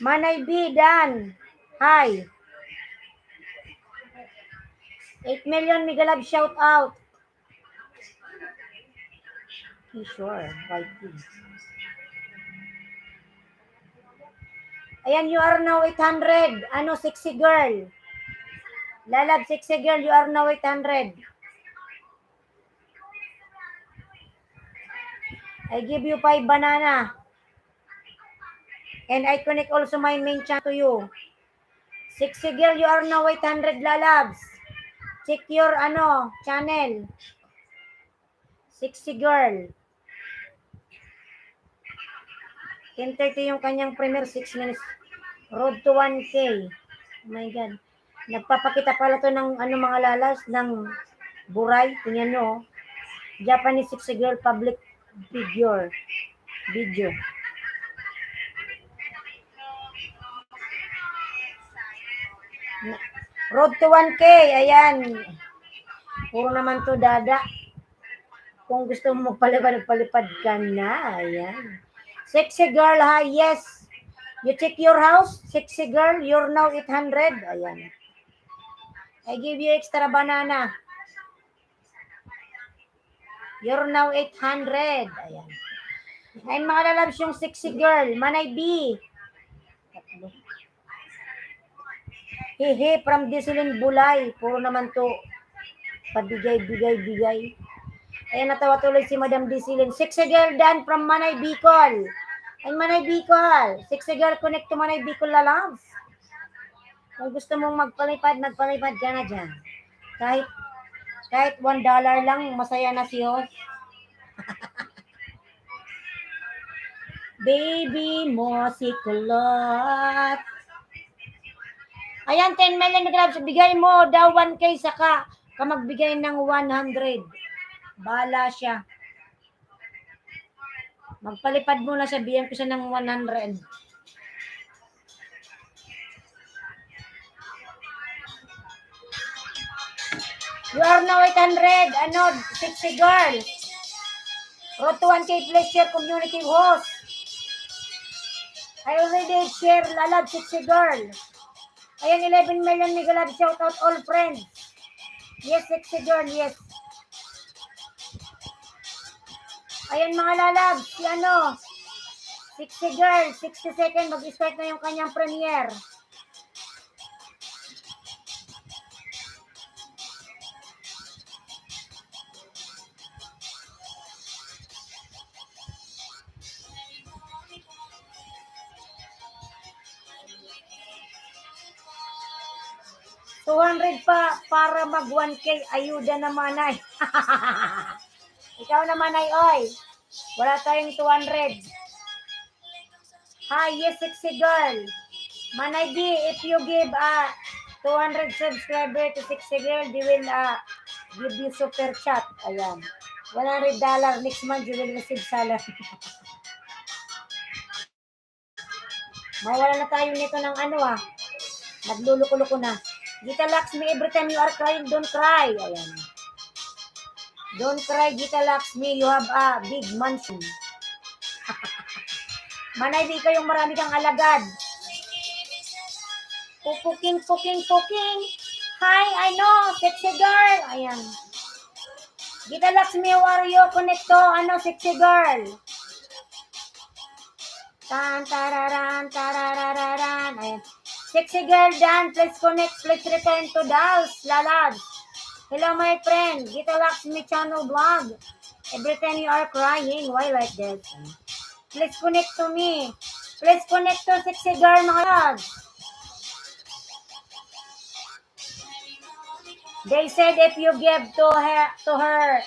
Manay B, Dan. Hi. 8 million, mega love shout out. Sure, YT. Ayan, you are now 800. Ano, sexy girl. Lalab, sexy girl, you are now 800. I give you 5 banana. And I connect also my main chat to you. Sexy girl, you are now 800, lalabs. Check your ano, channel. Sexy girl. 10:30 yung kanyang premiere, 6 minutes. Road to 1K. Oh my God. Nagpapakita pala to ng ano, mga lalas, ng buray. Tingnan nyo. Japanese sexy girl public video. Road to 1K. Ayan. Puro naman to dada. Kung gusto mo magpalipad ka na. Ayan. Sexy girl, ha? Yes. You check your house. Sexy girl, you're now 800. Ayan. I give you extra banana. You're now 800. Ayan. Ayun, mga lalabs, yung sexy girl. Manay B. Hehe, from Disilin Bulay. Puro naman to pabigay. Ayan, natawa tuloy si Madam Disilin. Sexy girl Dan from Manay Bicol. Ay, Manay Bicol. Sexy girl, connect to Manay Bicol, lalabs. Kung gusto mong magpalipad ka na dyan. Kahit $1 lang, masaya na si host. Baby mo si kulot. Ayan, 10 million na grabs. Bigay mo daw 1K saka ka magbigay ng 100. Bahala siya. Magpalipad muna siya. Bigyan ko siya ng 100. You are now 800, 60 girl. Road to 1K, please share community host. I already share Lalab 60 girl. Ayan, 11 million mega love. Shout out all friends. Yes, 60 girl, yes. Ayan mga lalab, si 60 girl, 60 second, mag-start na yung kanyang premiere. $200 pa para mag 1K. Ayuda naman ay. Ikaw naman ay, oy. Wala tayong 200. Hi, yes, 60 girl. Manay B, if you give 200 subscriber to 60 girl, they will give you super chat. Ayan. $100 next month, you will receive salary. Mawala na tayo nito ng nagluluko-luko na. Gita Lakshmi, every time you are crying, don't cry. Ayan. Don't cry, Gita Lakshmi, you have a big mansion. Manay, di kayong marami kang alagad. Puking. Hi, sexy girl. Ayan. Gita Lakshmi, how are you? Connecto, sexy girl. Tararan. Ayan. Sexy girl, Dan, please connect, please return to Dals, Lalad. Hello, my friend. Gita Lakshmi channel vlog. Every time you are crying, why like this? Please connect to me. Please connect to sexy girl, mga lads. They said if you give to her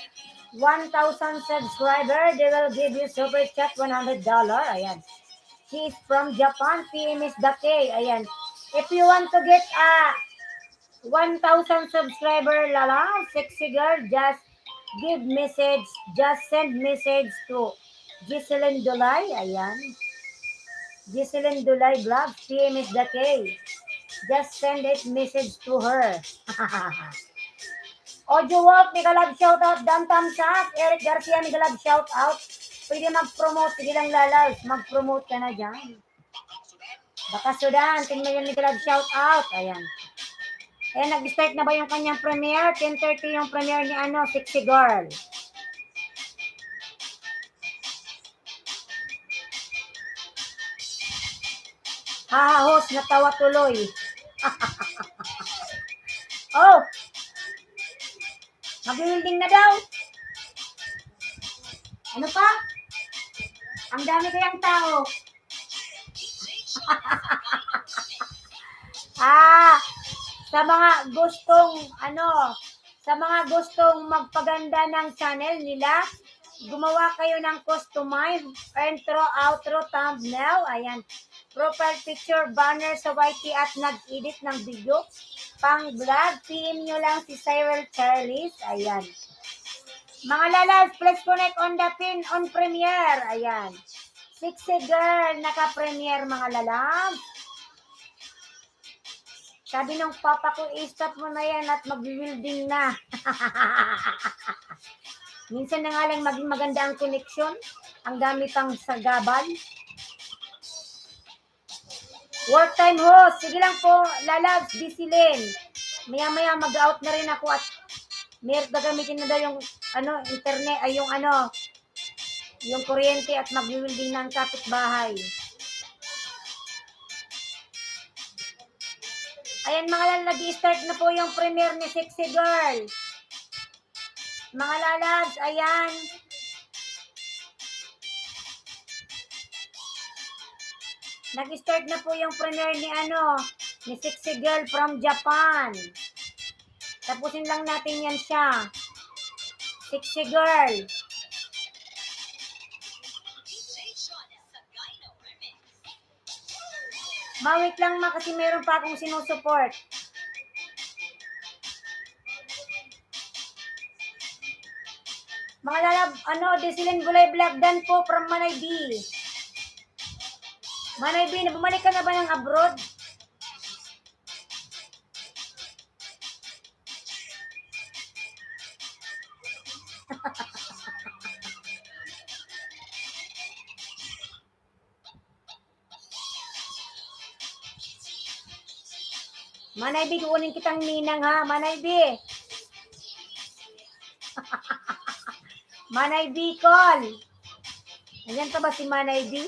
1,000 subscribers, they will give you super chat $100. Ayan. She is from Japan. PM is the K. Ayan. If you want to get 1,000 subscriber, lala, sexy girl, just give message, just send message to Giseline Dulay. Ayan. Giseline Dulay vlog. PM is the K. Just send it message to her. Audio Walk, Mega Love shoutout. Dan Tamsak, Eric Garcia, Mega Love shoutout. Pwede mag-promote. Sige lang lalaw. Mag-promote ka na dyan. Baka Sudan, 10 million Mega Love shoutout. Ayan. Ayan, nag-start na ba yung kanyang premiere? 10:30 yung premiere ni Sexy Girl. Host, natawa tuloy. Oh! Mag-building na daw. Ano pa? Ang dami kayang tao. Sa mga gustong magpaganda ng channel nila, gumawa kayo ng customize, intro, outro, thumbnail, ayan, profile picture, banner sa YT at nag-edit ng video, pang vlog, PM nyo lang si Cyril Charles, ayan. Mga lalas, please connect on the pin on premiere, ayan. Sexy girl, naka-premiere mga lalas. Sabi ng papa ko, stop mo na yan at mag-building na. Minsan na nga lang maging maganda ang connection. Ang dami pang sagabal. Work time host. Sige lang po, lalabs, busy lane. Maya-maya mag-out na rin ako at gagamitin na daw yung internet, ay yung kuryente at mag-building ng kapitbahay. Ayan mga lalabs, nag-start na po yung premiere ni Sexy Girl. Mga lalabs, ayan. Nag-start na po yung premiere ni Sexy Girl from Japan. Tapusin lang natin yan siya. Sexy Girl. Mawit lang kasi meron pa akong sinusupport. Mga lalab, Giseline Dulay Vlog Dan po from Manay B. Manay B, bumalik ka na ba ng abroad? Manay B, kukunin kitang ninang ha. Manay B. Manay B, call. Nandiyan pa ba si Manay B?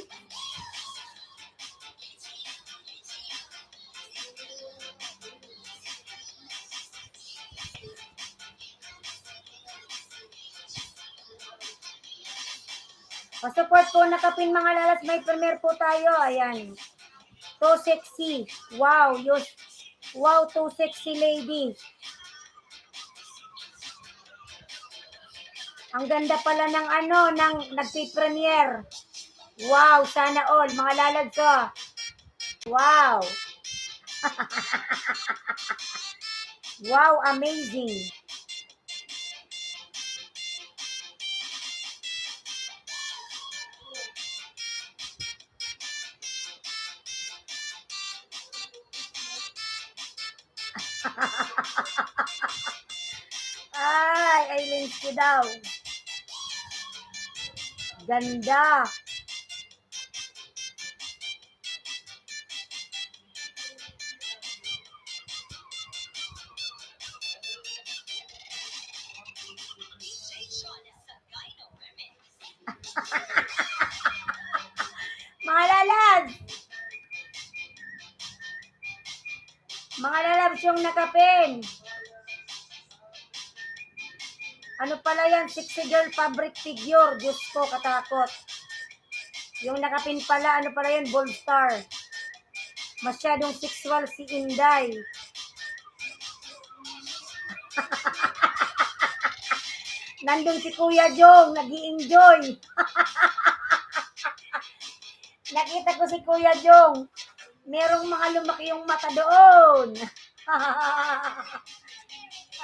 Pasupport po nakapin mga lalas. May premier po tayo. Ayan. Too sexy. Wow. Wow, too sexy lady. Ang ganda pala ng ng nagpi-premiere. Wow, sana all. Mga lalads ko. Wow. Wow, amazing. Ay, lens ko daw. Ganda. Mga lalabs. Mga lalabs yung nakapin. Ano pala yan? Sexy girl fabric figure. Diyos ko, katakot. Yung nakapin pala, ano pala yan? Bold star. Masyadong sexual si Inday. Nandun si Kuya Jong, nag-i-enjoy. Nakita ko si Kuya Jong. Merong mga lumaki yung mata doon.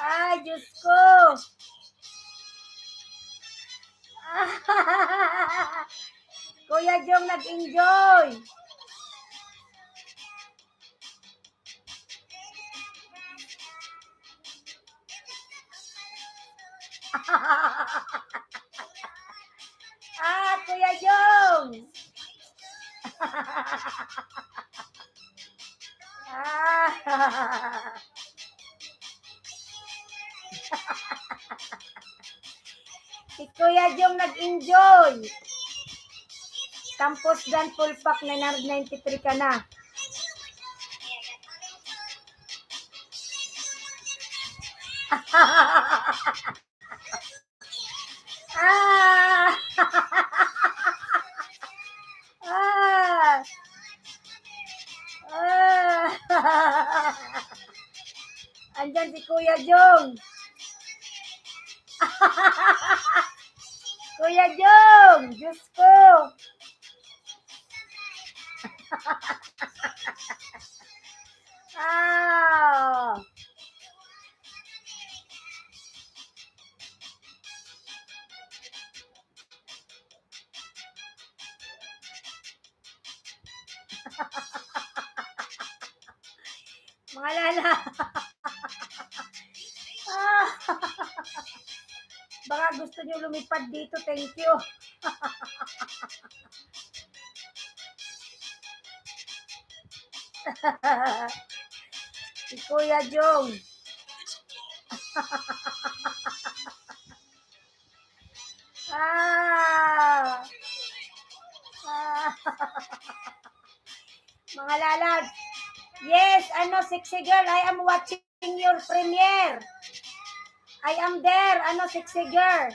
Ay, Diyos ko. Kuya Jong nag-enjoy. Kuya Jong. Si Kuya Jong nag-enjoy. Campus Dan full pack na 93 ka na. Andyan si Kuya Jong. Kuya Jong, Diyos ko. Mga lala. Baka gusto niyo lumipad dito. Thank you. Si Kuya Jong. Mga lalad. Yes, sexy girl, I am watching your premiere. I am there, sexy girl.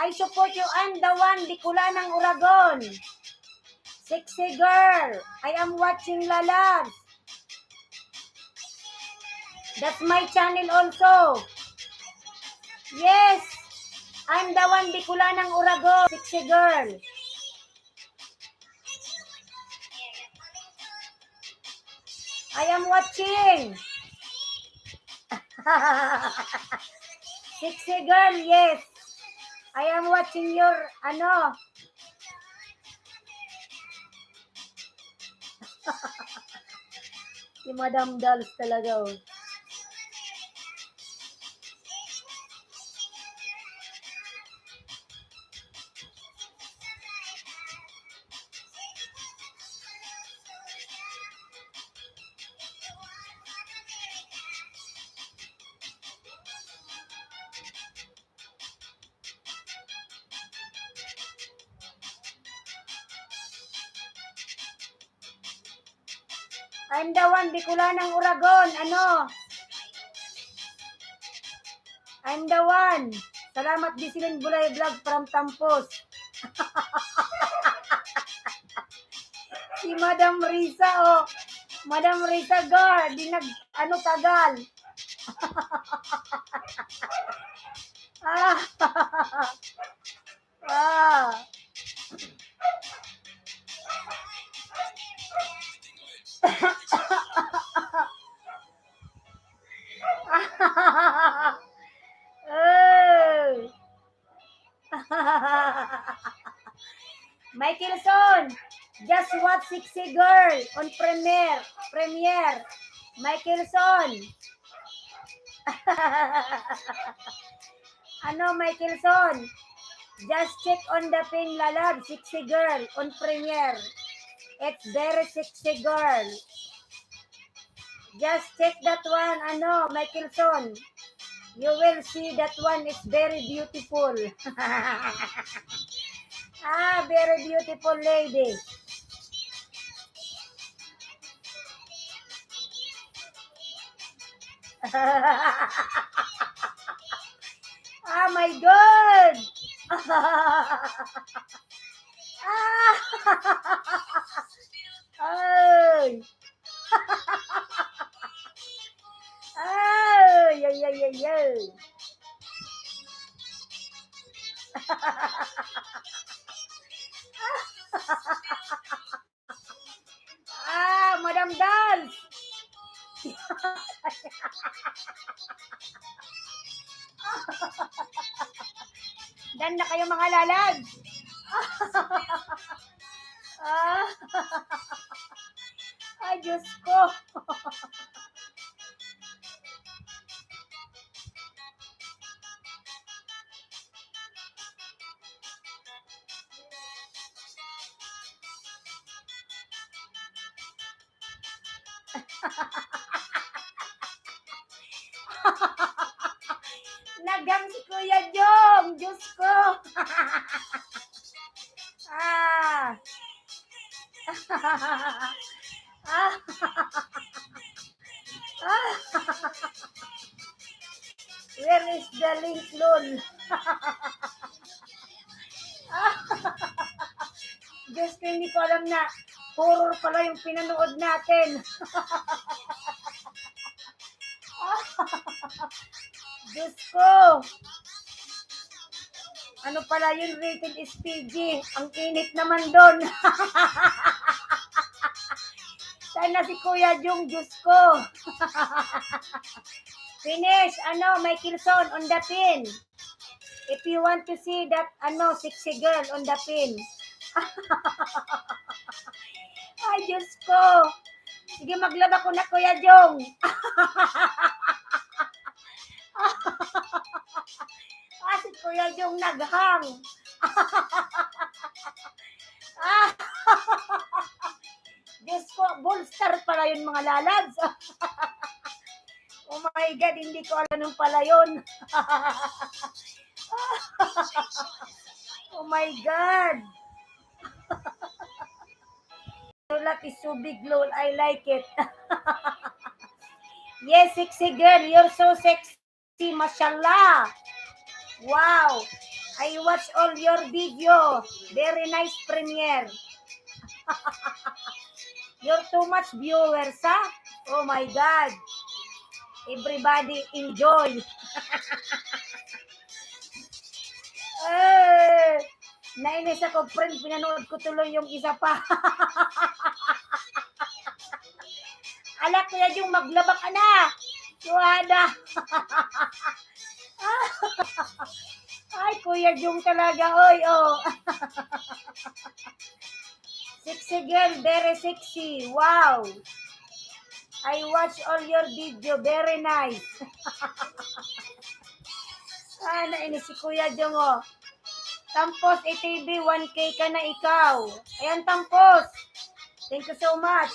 I support you, I'm the one, Bicula ng Uragon. Sexy girl, I am watching lalabs. That's my channel also. Yes, I'm the one, Bicula ng Uragon. Sexy girl. I am watching. Sexy girl, yes. I am watching your, si Madam Dolls talaga, oh. I'm the one, Bicolanang Uragon. Ano? I'm the one. Salamat Bisilin Bulay Vlog from Tampos. Si Madam Risa, oh. Madam Risa Gar, di nag, ano, tagal. Ah. Ah. Oh. Michaelson, just watch Sexy Girl on premiere. Michaelson. Ano, Michaelson? Just check on the pin lalab, Sexy Girl on premiere. It's very sexy girl. Just check that one, ano, Michaelson. You will see that one is very beautiful. Ah, very beautiful lady. Ah, my God! Ah! Ay! Ay! Ay, ay, ay, ay. Ah, Madam Dance! Dan na kayo mga lalag! Ah! Ay, Diyos ko! Nagang si Kuya Jong! Diyos ko! Ah! Ah! Ah! Where is the link, lol? Ah! Diyos ko, hindi ko alam na horror pala yung pinanood natin. Diyos ko! Ano pala yun, rated is PG. Ang init naman doon. Sana si Kuya Jong, Diyos ko. Finish, ano, Michaelson on the pin. If you want to see that, ano, sexy girl on the pin. Ay, Diyos ko. Sige, maglaba ko na, Kuya Jong. Ah, si Kuya Jong naghang. Ah, Diyos ko, bolster pala yun mga lalads. Oh my God, hindi ko alam nung pala yun. Oh my God. Your lap is so big, lol. I like it. Yes, sexy girl. You're so sexy, mashallah. Wow. I watch all your video. Very nice premiere. You're too much viewers, ha? Oh my God. Everybody enjoy. Nainis ako, friend. Pinanood ko tuloy yung isa pa. Alak ko yan yung maglaba ka na. Suhada. Ay, Kuya Jong talaga. Oy, oh. Sexy girl, very sexy. Wow. I watch all your video. Very nice. Nainis si Kuya Jong, oh. Tampos ATV, 1K ka na ikaw. Ayan, Tampos. Thank you so much.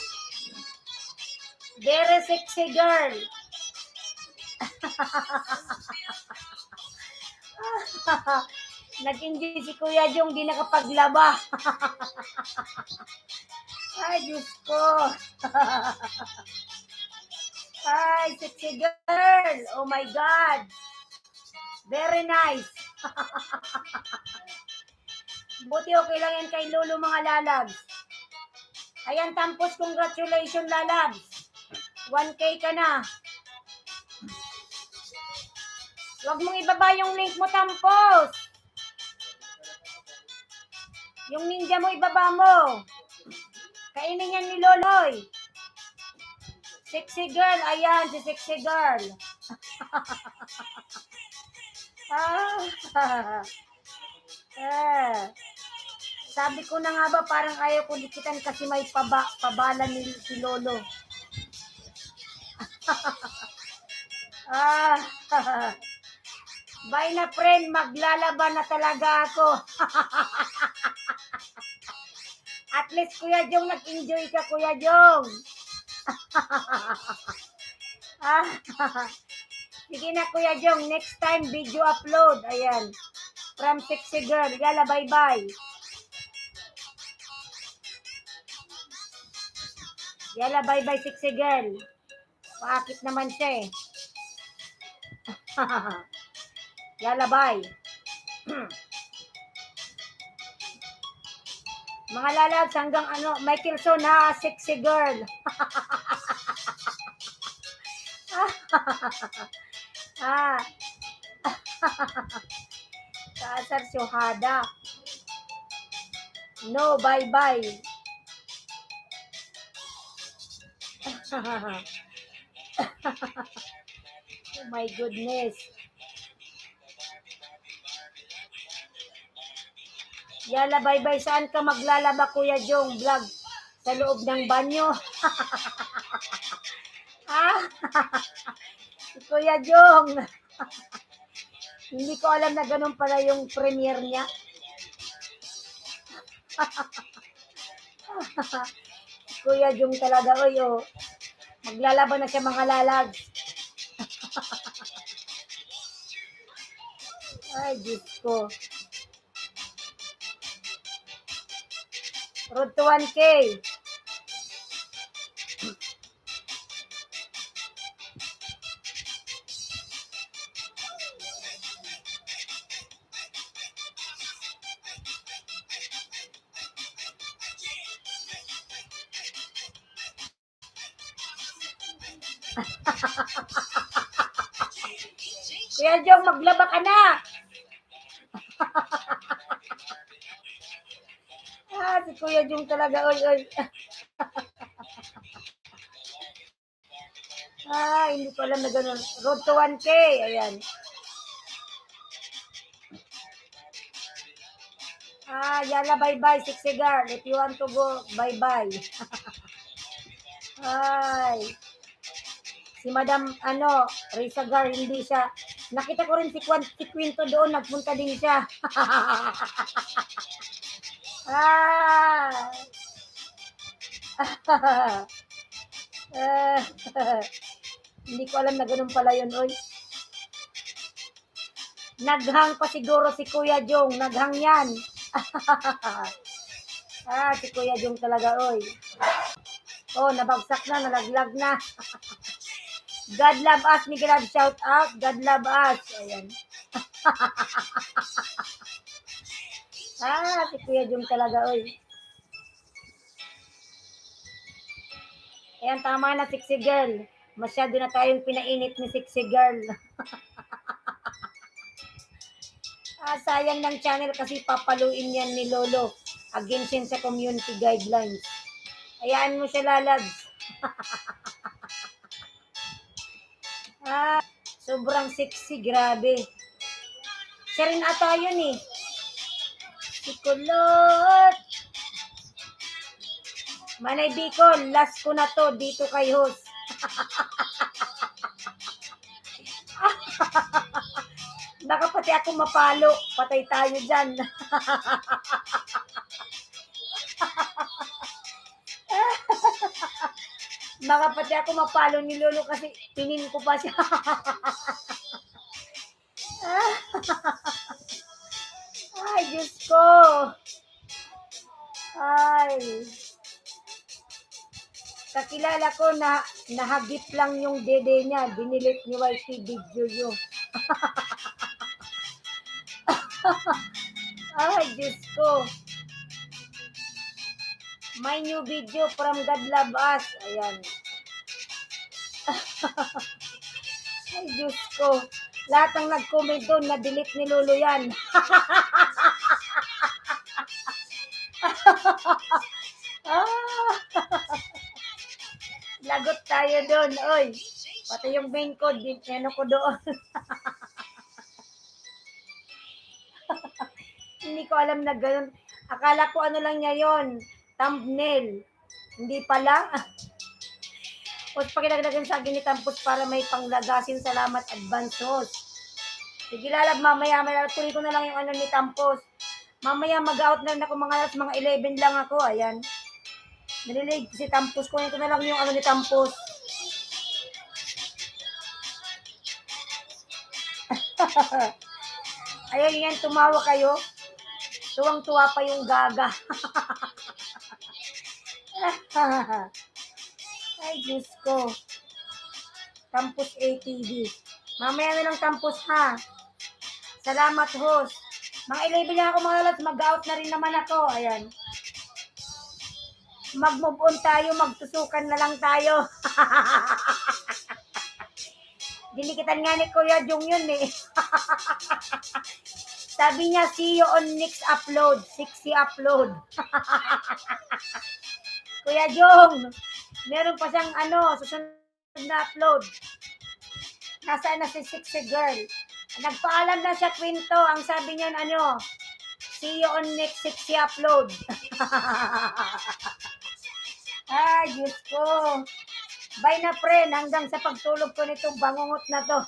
Very sexy girl. Nag-enjoy si Kuya Jong, di nakapaglaba. Ay, Diyos ko. Ay, sexy girl. Oh my God. Very nice. Buti okay lang yan kay Lolo mga lalabs. Ayan, Tampos, congratulations lalabs. 1K ka na. Huwag mong ibaba yung link mo, Tampos. Yung ninja mo, ibaba mo. Kainin yan ni Loloy. Sexy girl. Ayan, si sexy girl. Sabi ko na nga ba, parang ayaw ko dikitan kasi may pabala ni si Lolo. Bye na friend, maglalaban na talaga ako. At least Kuya Jong, nag-enjoy ka Kuya Jong. Sige na Kuya Jong, next time video upload. Ayan. From sexy girl. Yala, bye-bye. Yala, bye-bye sexy girl. Paakit naman siya eh. Yala, bye. Mga lalabs, hanggang Michelson ha, sexy girl. Kasar Syuhada. No, bye-bye. Oh my goodness. Yala, bye-bye. Saan ka maglalaba, Kuya Jong? Vlog sa loob ng banyo. Kuya Jong. Hindi ko alam na ganun pala yung premiere niya. Kuya Jong talaga, oy, oh. Maglalaban na siya mga lalag. Ay, Diyos ko. Road to 1K. Kuya Jong, maglaba ka na. Si Kuya Jong talaga, oy, oy. Hindi ko alam na ganun. Road to 1K. Ayan. Yala, bye-bye, sexy girl. If you want to go, bye-bye. Si Madam, Rizagar, hindi siya. Nakita ko rin si Quinto doon, nagpunta din siya. Hindi ko alam na ganun pala yun, oy. Naghang pa siguro si Kuya Jong. Naghang yan. Si Kuya Jong talaga, oy. Oh, nabagsak na, nalaglag na. God love us, Miguel, shout out. God love us. Ayan. Si Kuya Jong talaga, oy. Ayan, tama na, sexy girl. Masyado na tayong pinainit ni sexy girl. Sayang ng channel kasi papaluin yan ni Lolo. Against yan sa community guidelines. Hayaan mo siya, lalabs. Sobrang sexy, grabe. Siya rin ata yun eh. Si Kulot. Manay Bicol, last ko na to dito kay host. Baka pati ako mapalo. Patay tayo dyan. Baka pati ako mapalo ni Lolo kasi pinin ko pa siya. Ay, Diyos ko. Ay. kakilala ko na nahagip lang yung dede niya. Dinilit ni YT video yun. Ay, Diyos ko. My new video from God Love Us. Ayan. Ay, Diyos ko. Lahat ng nag-comment doon, na-delete ni Lolo yan. Lagot tayo doon, oy. Pati yung main code, ano ko doon. Hindi ko alam na gano'n. Akala ko ano lang niya yon, thumbnail. Hindi pala. O pagkilagdagan sa akin ni Tampos para may panglagasin, salamat advance host. Sige lalab, mamaya tuloy ko na lang yung ano ni Tampos. Mamaya mag-out na rin ako mga 11 lang ako, ayan. Nalilig si Tampos, kunin ko na lang yung ano ni Tampos. Ayan yan, tumawa kayo. Tuwang-tuwa pa yung gaga. Ay, Diyos ko. Tampos ATV. Mamaya na lang Tampos ha. Salamat host. Mga 11 lang ako mga lalat. Mag-out na rin naman ako. Ayan. Mag-move on tayo. Magtusukan na lang tayo. Dinikitan nga ni Kuya Jong yun eh. Sabi niya, see you on next upload. 60 upload. Kuya Jong, meron pa siyang susunod na upload. Nasaan na si 60 girl? Nagpaalam na siya, Quinto. Ang sabi niya, see you on next 60 upload. Ay, Diyos ko. Bye na, friend. Hanggang sa pagtulog ko nitong bangungot na to.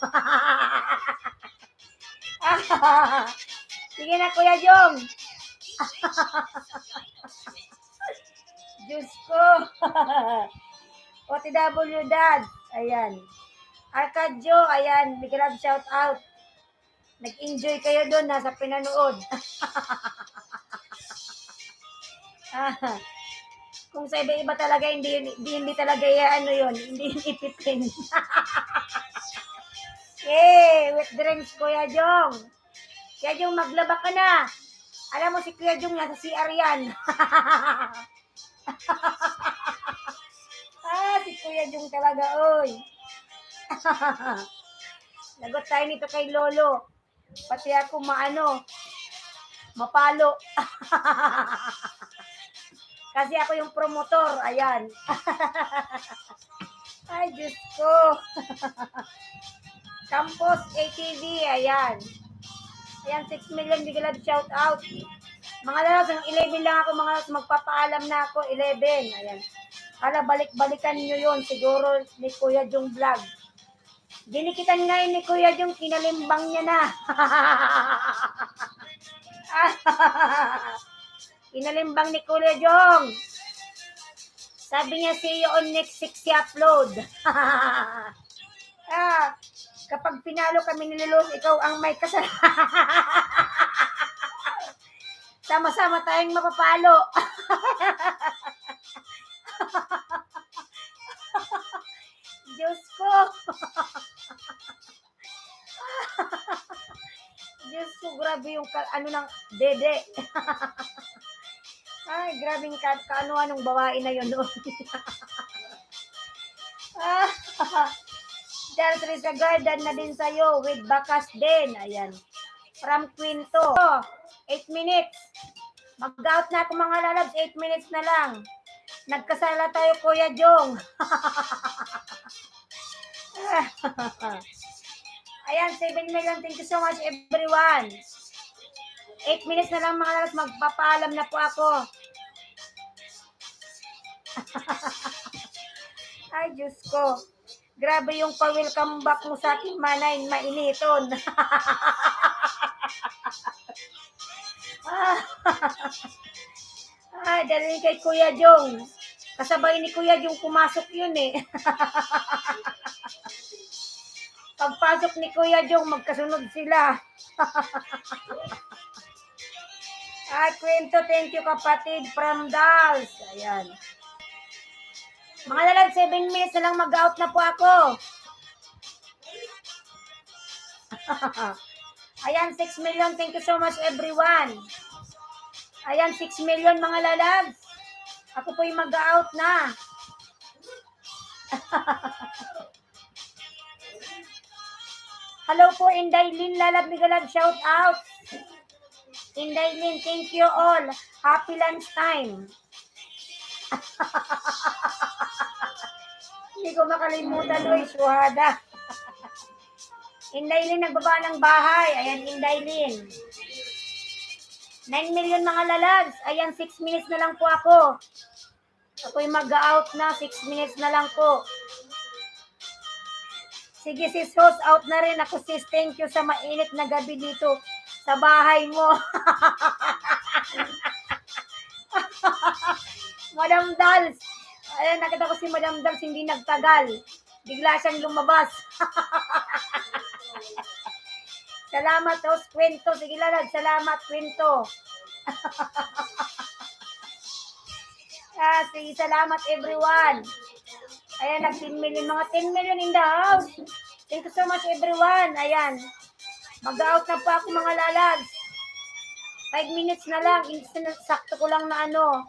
Sige na, Kuya Jong. Diyos ko. OTW Dad. Ayan. Arcadio, ayan. Big love shout out. Nag-enjoy kayo doon sa pinanood. Kung sa iba-iba talaga, hindi talaga yun. Hindi ipipin. With drinks, Kuya Jong. Kuya Jong, maglaba ka na. Alam mo si Kuya Jong nasa CR yan. Si Kuya Jong talaga, oy. Lagot tayo nito kay Lolo. Pati ako mapalo. Kasi ako yung promotor, ayan. Ay, Diyos ko. Campos ATV, ayan. Ayan, 6 million bigla shout out. Mga lalas, 11 lang ako, mga lalas, magpapaalam na ako, 11. Ayan. Hala, balik-balikan nyo yun, siguro ni Kuya Jong Vlog. Dinikitan ngayon ni Kuya Jong, kinalimbang niya na. Kinalimbang ni Kuya Jong. Sabi niya, see you on next 60 upload. Kapag pinalo kami ni Lolo, ikaw ang may kasalanan. Sama-sama tayong mapapalo. Diyos ko. Diyos ko, grabe yung ng dede. Ay, grabing kaano-anong babae na yun. Dahil sa garden na din sa'yo with bakas din. Ayan. From Quinto. 8 minutes. Mag-out na ako mga lalabs. 8 minutes na lang. Nagkasala tayo, Kuya Jong. Ayan, 7 million. Thank you so much, everyone. 8 minutes na lang mga lalabs. Magpapaalam na po ako. Ay, Diyos ko. Grabe yung pa-welcome back mo sa akin, manay, mainiton. Dahil kay Kuya Jong. Kasabay ni Kuya Jong pumasok yun eh. Pagpasok ni Kuya Jong, magkasunod sila. Kwento, thank you kapatid from Dals. Ayan. Mga lalad, 7 minutes na lang mag-out na po ako. Ayan, 6 million. Thank you so much, everyone. Ayan, 6 million mga lalabs. Ako po yung mag-out na. Hello po, Inday Lin, lalab, migalab, shout out. Inday Lin, thank you all. Happy lunch time. Hindi ko makalimutan, Uy, suhada. Inday Lin, nagbaba ng bahay. Ayan, Inday Lin. 9 million mga lalabs. Ayan, 6 minutes na lang po ako. Ako'y mag-out na. 6 minutes na lang po. Sige sis, host out na rin ako sis. Thank you sa mainit na gabi dito sa bahay mo. Madam Dals. Ayan, nakita ko si Madam Dals hindi nagtagal. Bigla siyang lumabas. Salamat, host Kwento. Sige lalad, salamat, Kwento. Sige, salamat everyone. Ayan, nag-10 million. Mga 10 million in the house. Thank you so much everyone. Ayan. Mag-out na po ako mga lalads. 5 minutes na lang. Sakto ko lang na ano.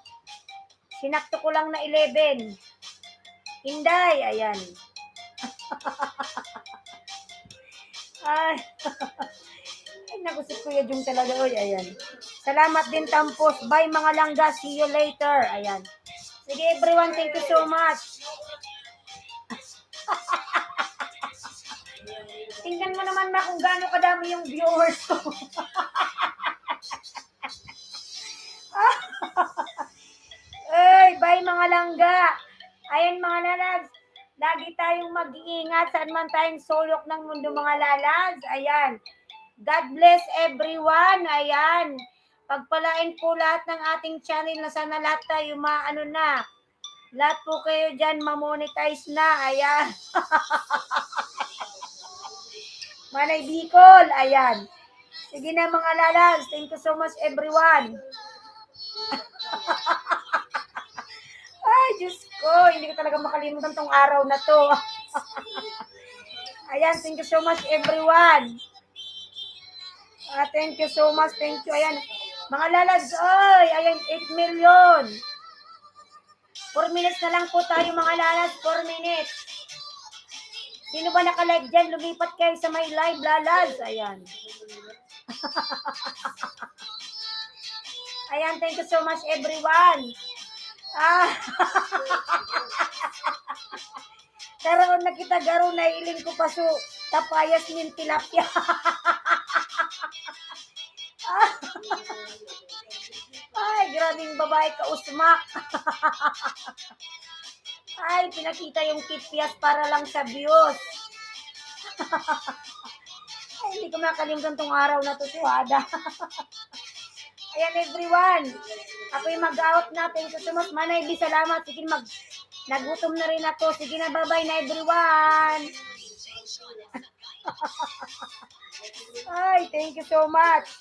Sinakto ko lang na 11. Inday. Ayan. Ay. Ay, naku si Kuya Jung talaga. Oy, ayan. Salamat din Tampos. Bye mga langga. See you later. Ayan. Sige everyone. Thank you so much. Tingnan mo naman na kung gaano kadami yung viewers ko. Ay, bye mga langga. Ayan mga lalads. Lagi tayong mag-iingat saan man tayong sulok ng mundo mga lalads. Ayan. God bless everyone. Ayan. Pagpalain po lahat ng ating channel na sana lahat tayo maano na. Lahat po kayo dyan mamonetize na. Ayan. Manay Bicol. Ayan. Sige na mga lalads. Thank you so much everyone. Ay, Diyos ko. Hindi ko talaga makalimutan tong araw na to. Ayan. Thank you so much everyone. Thank you so much. Thank you. Ayan. Mga lalads. Ay, ayan. 8 million. 4 minutes na lang po tayo mga lalads. 4 minutes. Sino ba naka-live dyan? Lumipat kayo sa may live, lalads. Ayan. Ayan, thank you so much, everyone. Karoon na kita, garo na iling ko pa so, tapayas nin tilapia. Ay, grabing babae ka, usmak. Ay, pinakita yung kitpias para lang sa views. Ay, hindi ko makalimutan tong araw na to, suhada. Ayan, everyone. Ako'y mag-out na. Thank you so much. Manay, salamat. Sige, nagutom na rin ako. Sige na, bye-bye na, everyone. Ay, thank you so much.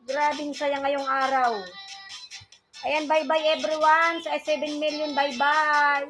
Grabing saya ngayong araw. Ayan, bye-bye everyone. Sa 7 million, bye-bye.